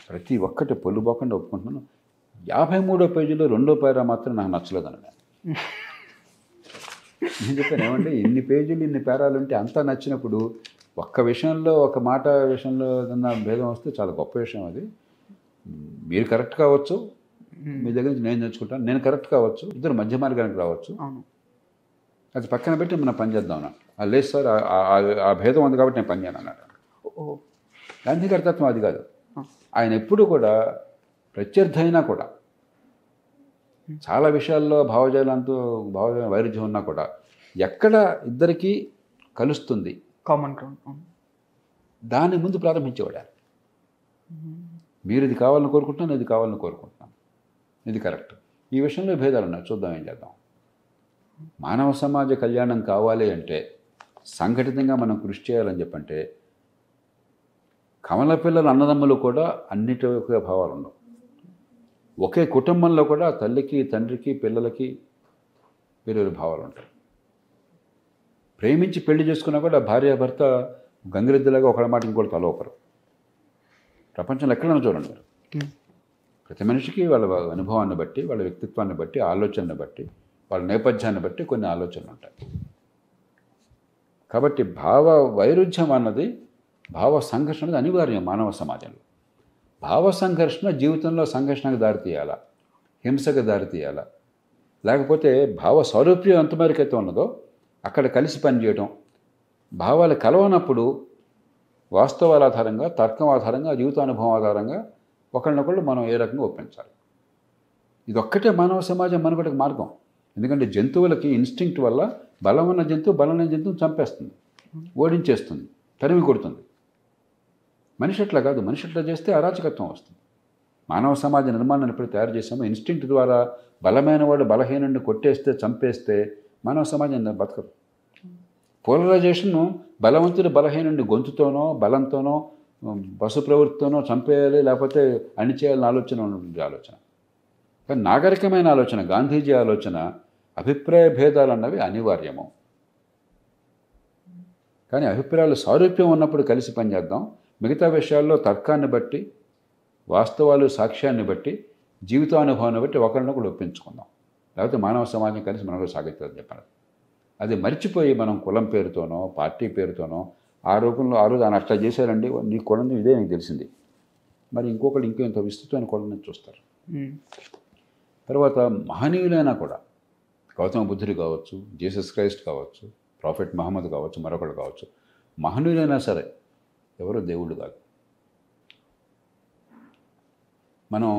ప్రతి ఒక్కటి పొల్లుపోకుండా ఒప్పుకుంటున్నాను. 53వ పేజీలో 2వ పేరా మాత్రం నాకు నచ్చలేదని నేను చెప్పాను. ఏమంటే ఇన్ని పేజీలు ఇన్ని పేరాలు ఉంటే అంతా నచ్చినప్పుడు ఒక్క విషయంలో, ఒక మాట విషయంలో ఏదన్నా భేదం వస్తే చాలా గొప్ప విషయం అది. మీరు కరెక్ట్ కావచ్చు, మీ దగ్గర నుంచి నేను నేర్చుకుంటాను, నేను కరెక్ట్ కావచ్చు, ఇద్దరు మధ్య మార్గానికి రావచ్చు, అది పక్కన పెట్టి మనం పని చేద్దాం. లేదు సార్, ఆ భేదం ఉంది కాబట్టి నేను పని చేయను అన్నాడు. గాంధీ గారి తత్వం అది కాదు. ఆయన ఎప్పుడు కూడా ప్రత్యర్థి అయినా కూడా, చాలా విషయాల్లో భావజాల వైరుధ్యం ఉన్నా కూడా, ఎక్కడ ఇద్దరికీ కలుస్తుంది కామన్ గ్రౌండ్, దాని ముందు ప్రారంభించేవాడు. మీరు ఇది కావాలని కోరుకుంటున్నాను, ఇది కావాలని కోరుకుంటున్నాను, ఇది కరెక్ట్, ఈ విషయంలో భేదాలు ఉన్నాయి, చూద్దాం ఏం చేద్దాం. మానవ సమాజ కళ్యాణం కావాలి అంటే, సంఘటితంగా మనం కృషి చేయాలని చెప్పంటే, కమల పిల్లల అన్నదమ్ములు కూడా అన్నిటి ఒకే భావాలు ఉండవు. ఒకే కుటుంబంలో కూడా తల్లికి, తండ్రికి, పిల్లలకి వేరే భావాలు ఉంటాయి. ప్రేమించి పెళ్లి చేసుకున్నా కూడా భార్యాభర్త గంగిరెద్దులాగా ఒకళ్ళ మాట ఇంకోటి తలవపరు. ప్రపంచంలో ఎక్కడైనా చూడండి మీరు, ప్రతి మనిషికి వాళ్ళ అనుభవాన్ని బట్టి, వాళ్ళ వ్యక్తిత్వాన్ని బట్టి, ఆలోచనని బట్టి, వాళ్ళ నేపథ్యాన్ని బట్టి కొన్ని ఆలోచనలు ఉంటాయి. కాబట్టి భావ వైరుధ్యం అన్నది, భావ సంఘర్షణ అనేది అనివార్యం మానవ సమాజంలో. భావ సంఘర్షణ జీవితంలో సంఘర్షణకు దారితీయాలా, హింసకు దారితీయాలా, లేకపోతే భావ సారూప్యం ఎంతమేరకు అయితే ఉన్నదో అక్కడ కలిసి పనిచేయడం, భావాలు కలవనప్పుడు వాస్తవాల ఆధారంగా, తర్కం ఆధారంగా, జీవితానుభవం ఆధారంగా ఒకళ్ళనొకళ్ళు మనం ఏ రకంగా ఒప్పించాలి. ఇదొక్కటే మానవ సమాజం మనుగడకు మార్గం. ఎందుకంటే జంతువులకి ఇన్స్టింక్ట్ వల్ల బలం ఉన్న జంతువు బలం లేని జంతువుని చంపేస్తుంది, ఓడించేస్తుంది, తరిమి కొడుతుంది. మనిషి అట్లా కాదు. మనిషి అట్లా చేస్తే అరాచకత్వం వస్తుంది. మానవ సమాజ నిర్మాణాన్ని ఎప్పుడు తయారు చేసామో ఇన్స్టింక్ట్ ద్వారా బలమైన వాడు బలహీనుడిని కొట్టేస్తే, చంపేస్తే మానవ సమాజం బతకదు. పోలరైజేషన్ బలవంతుడు బలహీనుడిని గొంతుతోనో, బలంతోనో, పశు ప్రవృత్తితోనో చంపేయాలి, లేకపోతే అణిచేయాలని ఆలోచన. కానీ నాగరికమైన ఆలోచన, గాంధీజీ ఆలోచన, అభిప్రాయ భేదాలు అన్నవి అనివార్యము. కానీ అభిప్రాయాలు సారూప్యం ఉన్నప్పుడు కలిసి పనిచేద్దాం. మిగతా విషయాల్లో తర్కాన్ని బట్టి, వాస్తవాలు సాక్ష్యాన్ని బట్టి, జీవితానుభవాన్ని బట్టి ఒకరినొకరు ఒప్పించుకుందాం. లేకపోతే మానవ సమాజం కలిసి మనకు సాగుతుందని చెప్పారు. అది మర్చిపోయి మనం కులం పేరుతోనో, పార్టీ పేరుతోనో, ఆ రూపంలో ఆ రోజు ఆయన అట్లా చేశారండి, నీ కులం ఇదే నీకు తెలిసింది, మరి ఇంకొకరు ఇంత విస్తృతమైన కులం చూస్తారు. తర్వాత మహనీయులైనా కూడా, గౌతమ బుద్ధుడు కావచ్చు, జీసస్ క్రైస్ట్ కావచ్చు, ప్రాఫెట్ మహమ్మద్ కావచ్చు, మరొకరు కావచ్చు, మహనీయులైనా సరే ఎవరో దేవుళ్ళు కాదు. మనం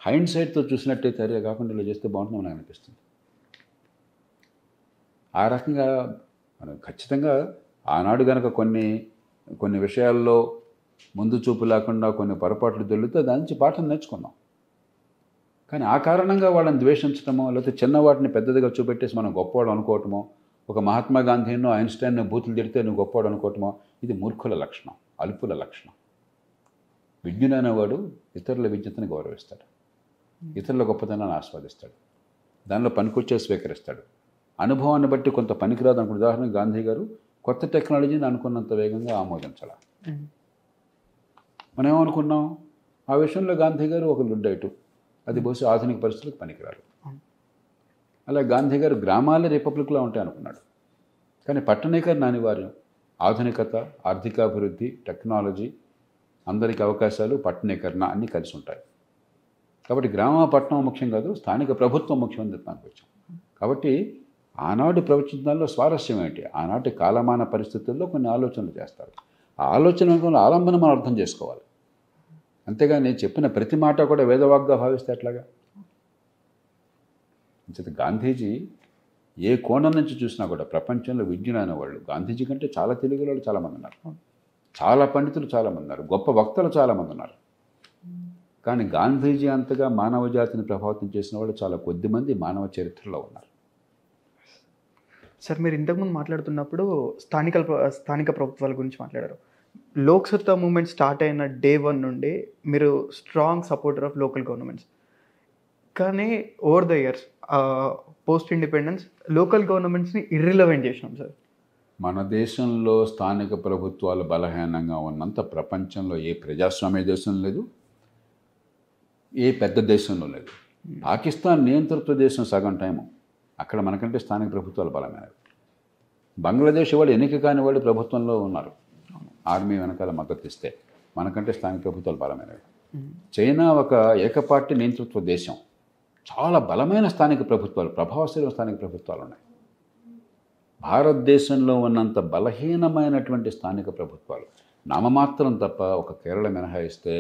హైండ్ సైడ్తో చూసినట్టయితే అరే కాకుండా ఇలా చేస్తే బాగుంటుందని నాకు అనిపిస్తుంది. ఆ రకంగా మనం ఖచ్చితంగా ఆనాడు కనుక కొన్ని విషయాల్లో ముందు చూపు లేకుండా కొన్ని పొరపాట్లు దొరికితే దాని నుంచి పాఠం నేర్చుకున్నాం. కానీ ఆ కారణంగా వాళ్ళని ద్వేషించడమో లేకపోతే చిన్న వాటిని పెద్దదిగా చూపెట్టేసి మనం గొప్పవాడు అనుకోవటమో, ఒక మహాత్మా గాంధీనో ఐన్స్టైన్ బూతులు తిడితే నువ్వు గొప్పవాడు అనుకోవటమో ఇది మూర్ఖుల లక్షణం, అల్పుల లక్షణం. విజ్ఞుడైనవాడు ఇతరుల విజ్ఞతని గౌరవిస్తాడు, ఇతరుల గొప్పతనాన్ని ఆస్వాదిస్తాడు, దానిలో పనికొచ్చే స్వీకరిస్తాడు. అనుభవాన్ని బట్టి కొంత పనికిరాదు అనుకున్న ఉదాహరణకు గాంధీ గారు కొత్త టెక్నాలజీని అనుకున్నంత వేగంగా ఆమోదించాల. మనం ఏమనుకున్నాం ఆ విషయంలో గాంధీ గారు ఒక లుడ్డైటు, అది బహుశా ఆధునిక పరిస్థితులకు పనికిరాదు. అలా గాంధీ గారు గ్రామాలే రిపబ్లిక్లో ఉంటాయి అనుకున్నాడు. కానీ పట్టణీకరణ అనివార్యం. ఆధునికత, ఆర్థికాభివృద్ధి, టెక్నాలజీ, అందరికీ అవకాశాలు, పట్టణీకరణ అన్నీ కలిసి ఉంటాయి. కాబట్టి గ్రామ పట్టణం ముఖ్యం కాదు, స్థానిక ప్రభుత్వం ముఖ్యం అని చెప్పడానికి వచ్చాం. కాబట్టి ఆనాడు ప్రవచించడంలో స్వారస్యం ఏంటి, ఆనాటి కాలమాన పరిస్థితుల్లో కొన్ని ఆలోచనలు చేస్తారు. ఆ ఆలోచన ఆలంబన మనం అర్థం చేసుకోవాలి. అంతేగాని నేను చెప్పిన ప్రతి మాట కూడా వేదవాగ్గా భావిస్తే ఎట్లాగా? గాంధీజీ ఏ కోణం నుంచి చూసినా కూడా ప్రపంచంలో విజ్ఞులైన వాళ్ళు గాంధీజీ కంటే చాలా తెలుగు వాళ్ళు చాలామంది ఉన్నారు, చాలా పండితులు చాలామంది ఉన్నారు, గొప్ప వక్తలు చాలామంది ఉన్నారు. కానీ గాంధీజీ అంతగా మానవ జాతిని ప్రభావితం చేసిన వాళ్ళు చాలా కొద్దిమంది మానవ చరిత్రలో ఉన్నారు. సార్ మీరు ఇంతకుముందు మాట్లాడుతున్నప్పుడు స్థానిక ప్రభుత్వాల గురించి మాట్లాడారు. లోక్సత్తా మూమెంట్ స్టార్ట్ అయిన డే 1 నుండి మీరు strong supporter of local governments. కానీ over the years post independence local గవర్నమెంట్స్ని ఇర్రిలవెంట్ చేసినాం సార్. మన దేశంలో స్థానిక ప్రభుత్వాలు బలహీనంగా ఉన్నంత ప్రపంచంలో ఏ ప్రజాస్వామ్య దేశం లేదు, ఏ పెద్ద దేశంలో లేదు. పాకిస్తాన్ నియంతృత్వ దేశం సగం టైము, అక్కడ మనకంటే స్థానిక ప్రభుత్వాలు బలమైనవి. బంగ్లాదేశ్ వాళ్ళు ఎన్నిక కాని వాళ్ళు ప్రభుత్వంలో ఉన్నారు, ఆర్మీ వెనకాల మద్దతు ఇస్తే, మనకంటే స్థానిక ప్రభుత్వాలు బలమైనవి. చైనా ఒక ఏకపార్టీ నియంతృత్వ దేశం, చాలా బలమైన స్థానిక ప్రభుత్వాలు, ప్రభావశీల స్థానిక ప్రభుత్వాలు ఉన్నాయి. భారతదేశంలో ఉన్నంత బలహీనమైనటువంటి స్థానిక ప్రభుత్వాలు నామమాత్రం తప్ప ఒక కేరళ మినహాయిస్తే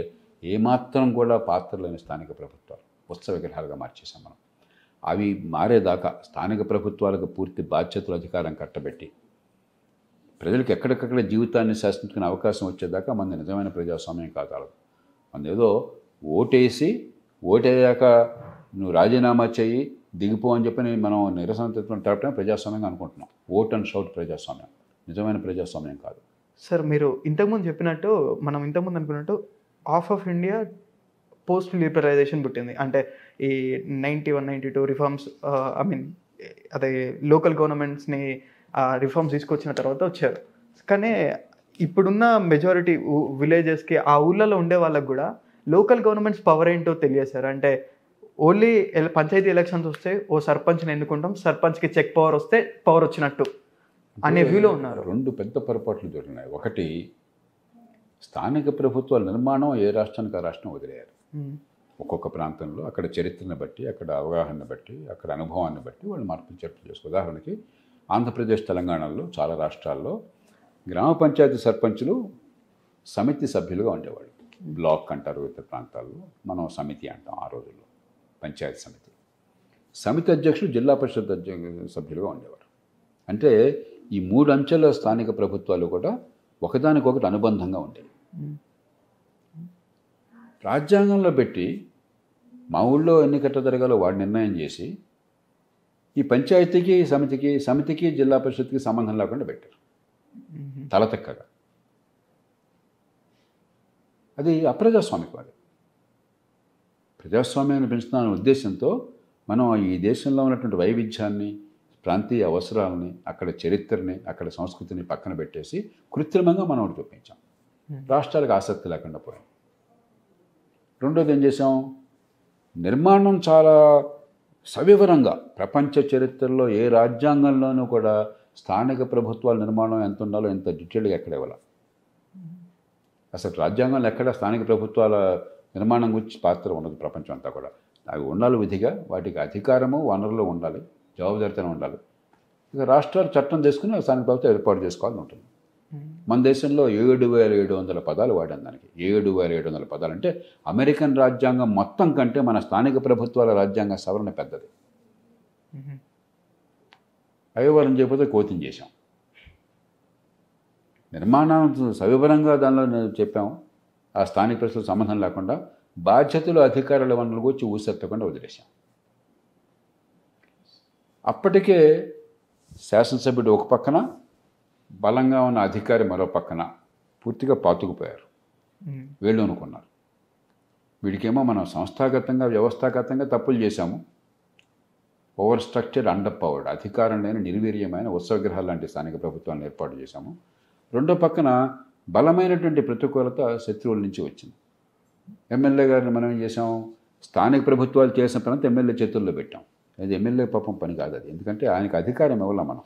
ఏమాత్రం కూడా పాత్ర లేని స్థానిక ప్రభుత్వాలు ఉత్సవ విగ్రహాలుగా మార్చేసాం మనం. అవి మారేదాకా స్థానిక ప్రభుత్వాలకు పూర్తి బాధ్యతలు, అధికారం కట్టబెట్టి ప్రజలకు ఎక్కడికక్కడ జీవితాన్ని శాసించుకునే అవకాశం వచ్చేదాకా మన నిజమైన ప్రజాస్వామ్యం కాగలదు. మన ఏదో ఓటేయాక నువ్వు రాజీనామా చేయి దిగిపో అని చెప్పి మనం నిరసన తెప్పడం ప్రజాస్వామ్యంగా అనుకుంటున్నాం. ఓట్ అండ్ షౌట్ ప్రజాస్వామ్యం నిజమైన ప్రజాస్వామ్యం కాదు. సార్ మీరు ఇంతకుముందు చెప్పినట్టు, మనం ఇంతకుముందు అనుకున్నట్టు ఆఫ్ ఇండియా పోస్ట్ లిబరలైజేషన్ పుట్టింది. అంటే ఈ 91, 92 రిఫార్మ్స్, ఐ మీన్ అదే లోకల్ గవర్నమెంట్స్ని రిఫార్మ్స్ తీసుకొచ్చిన తర్వాత వచ్చారు. కానీ ఇప్పుడున్న మెజారిటీ విలేజెస్కి, ఆ ఊళ్ళలో ఉండే వాళ్ళకి కూడా లోకల్ గవర్నమెంట్స్ పవర్ ఏంటో తెలియదు సార్. అంటే ఓన్లీ పంచాయతీ ఎలక్షన్స్ వస్తే ఓ సర్పంచ్ని ఎన్నుకుంటాం, సర్పంచ్కి చెక్ పవర్ వస్తే పవర్ వచ్చినట్టు అనే వ్యూలో ఉన్నారు. రెండు పెద్ద పొరపాట్లు దొరికినాయి. ఒకటి, స్థానిక ప్రభుత్వాల నిర్మాణం ఏ రాష్ట్రానికి ఆ రాష్ట్రం వదిలేయారు. ఒక్కొక్క ప్రాంతంలో అక్కడ చరిత్రను బట్టి, అక్కడ అవగాహన బట్టి, అక్కడ అనుభవాన్ని బట్టి వాళ్ళు మార్పులు చేర్పులు చేసుకో. ఉదాహరణకి ఆంధ్రప్రదేశ్, తెలంగాణలో చాలా రాష్ట్రాల్లో గ్రామ పంచాయతీ సర్పంచులు సమితి సభ్యులుగా ఉండేవాళ్ళు. బ్లాక్ అంటారు ఇతర ప్రాంతాల్లో, మనం సమితి అంటాం ఆ రోజుల్లో, పంచాయతీ సమితి. సమితి అధ్యక్షులు జిల్లా పరిషత్ సభ్యులుగా ఉండేవారు. అంటే ఈ 3 అంచెల స్థానిక ప్రభుత్వాలు కూడా ఒకదానికొకటి అనుబంధంగా ఉండేవి. రాజ్యాంగంలో పెట్టి మా ఊళ్ళో ఎన్ని కట్ట జరగాలో వాడు నిర్ణయం చేసి ఈ పంచాయతీకి, సమితికి, జిల్లా పరిషత్కి సంబంధం లేకుండా పెట్టారు తలతెక్కగా. అది అప్రజాస్వామికవాది. ప్రజాస్వామ్యాన్ని పెంచుతున్న ఉద్దేశంతో మనం ఈ దేశంలో ఉన్నటువంటి వైవిధ్యాన్ని, ప్రాంతీయ అవసరాలని, అక్కడ చరిత్రని, అక్కడ సంస్కృతిని పక్కన పెట్టేసి కృత్రిమంగా మనం ఒకటి చూపించాం. రాష్ట్రాలకు ఆసక్తి లేకుండా పోయాం. రెండోది ఏం చేసాం, నిర్మాణం చాలా సవివరంగా, ప్రపంచ చరిత్రలో ఏ రాజ్యాంగంలోనూ కూడా స్థానిక ప్రభుత్వాల నిర్మాణం ఎంత ఉండాలో ఎంత డీటెయిల్గా ఎక్కడ ఇవ్వాలి. అసలు రాజ్యాంగంలో ఎక్కడ స్థానిక ప్రభుత్వాల నిర్మాణం గురించి పాత్ర ఉండదు. ప్రపంచం అంతా కూడా అవి ఉండాలి విధిగా, వాటికి అధికారము, వనరులు ఉండాలి, జవాబుదారితనం ఉండాలి. ఇక రాష్ట్రాలు చట్టం చేసుకుని స్థానిక ప్రభుత్వం ఏర్పాటు చేసుకోవాలని ఉంటుంది. మన దేశంలో 7,700 పదాలు వాడాం దానికి. 7,700 పదాలు అంటే అమెరికన్ రాజ్యాంగం మొత్తం కంటే మన స్థానిక ప్రభుత్వాల రాజ్యాంగ సవరణ పెద్దది. అయ్యవారం చేయకపోతే కోతిని చేశాం. నిర్మాణం సవివరంగా దానిలో చెప్పాము. ఆ స్థానిక ప్రజలకు సంబంధం లేకుండా బాధ్యతలు అధికారుల వనరులకు వచ్చి ఊసెత్తకుండా వదిలేశాం. అప్పటికే శాసనసభ్యుడు ఒక పక్కన, బలంగా ఉన్న అధికారి మరో పక్కన పూర్తిగా పాతుకుపోయారు. వీళ్ళు అనుకున్నారు వీడికేమో మనం సంస్థాగతంగా వ్యవస్థాగతంగా తప్పులు చేశాము, ఓవర్ స్ట్రక్చర్ అండర్ పవర్డ్, అధికారం లేని నిర్వీర్యమైన ఉత్సవగృహాలు లాంటి స్థానిక ప్రభుత్వాలను ఏర్పాటు చేశాము. రెండో పక్కన బలమైనటువంటి ప్రతికూలత శత్రువుల నుంచి వచ్చింది. ఎమ్మెల్యే గారిని మనం ఏం చేసాం, స్థానిక ప్రభుత్వాలు చేసిన పని ఎమ్మెల్యే చేతుల్లో పెట్టాం. అది ఎమ్మెల్యే పాపం పని కాదు అది, ఎందుకంటే ఆయనకు అధికారం ఇవ్వాల. మనం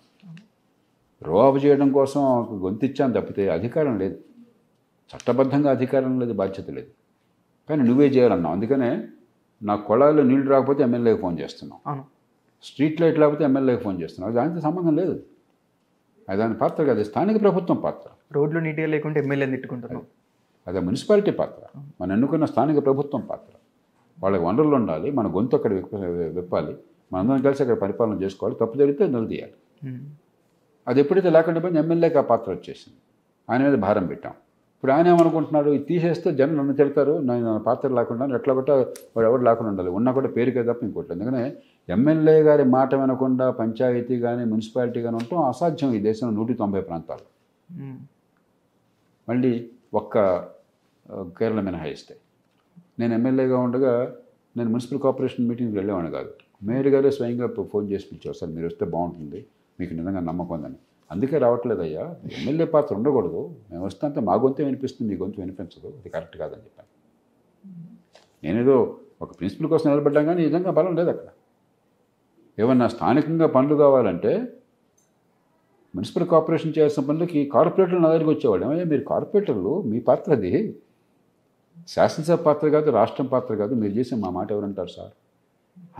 రోఆఫ్ చేయడం కోసం గొంతిచ్చాం తప్పితే అధికారం లేదు, చట్టబద్ధంగా అధికారం లేదు, బాధ్యత లేదు. కానీ నువ్వే చేయాలన్నావు. అందుకనే నా కొళాయిలో నీళ్లు రాకపోతే ఎమ్మెల్యేకి ఫోన్ చేస్తున్నావు, స్ట్రీట్ లైట్ లేకపోతే ఎమ్మెల్యేకి ఫోన్ చేస్తున్నావు. దానితో సంబంధం లేదు, అది దాని పాత్ర కాదు, స్థానిక ప్రభుత్వం పాత్ర. రోడ్లు నీట్గా లేకుంటే ఎమ్మెల్యేని తిట్టుకుంటున్నాం, అదే మున్సిపాలిటీ పాత్ర, మనం ఎన్నుకున్న స్థానిక ప్రభుత్వం పాత్ర. వాళ్ళకి వనరులు ఉండాలి, మన గొంతు అక్కడ విప్పాలి, మనందరం కలిసి అక్కడ పరిపాలన చేసుకోవాలి. తప్పు జరిగితే నిలదీయాలి. అది ఎప్పుడైతే లేకుండా పోయింది ఎమ్మెల్యేకి ఆ పాత్ర వచ్చేసింది, ఆయన మీద భారం పెట్టాం. ఇప్పుడు ఆయన ఏమనుకుంటున్నాడు, ఇది తీసేస్తే జనం నన్ను తిడతారు, నేను పాత్ర లేకుండా ఎట్లా కొట్టా వాడు ఎవరు లేకుండా ఉండాలి, ఉన్నా కూడా పేరుకే తప్ప ఇంకోటి. అందుకనే ఎమ్మెల్యే గారి మాట వినకుండా పంచాయతీ కానీ మున్సిపాలిటీ కానీ ఉండటం అసాధ్యం ఈ దేశంలో 190 ప్రాంతాలు. మళ్ళీ ఒక్క కేరళ మినహాయిస్తే. నేను ఎమ్మెల్యేగా ఉండగా నేను మున్సిపల్ కార్పొరేషన్ మీటింగ్కి వెళ్ళేవాడిని కాదు. మేయర్ గారే స్వయంగా ఫోన్ చేసి పిలిచారు, సార్ మీరు వస్తే బాగుంటుంది, మీకు నిజంగా నమ్మకం ఉందని. అందుకే రావట్లేదయ్యా, ఎమ్మెల్యే పాత్ర ఉండకూడదు, మేము వస్తే అంతా మా గొంతు వినిపిస్తుంది, మీ గొంతు వినిపించదు, అది కరెక్ట్ కాదని చెప్పాను. నేనేదో ఒక ప్రిన్సిపల్ కోసం నిలబడ్డాం కానీ నిజంగా బలం లేదు అక్కడ. ఏమన్నా స్థానికంగా పనులు కావాలంటే మున్సిపల్ కార్పొరేషన్ చేయాల్సిన పనులకి కార్పొరేటర్లు నా దగ్గరికి వచ్చేవాళ్ళు. ఏమయ్యా మీరు కార్పొరేటర్లు, మీ పాత్ర అది, శాసనసభ పాత్ర కాదు, రాష్ట్రం పాత్ర కాదు, మీరు చేసే మా మాట ఎవరంటారు సార్.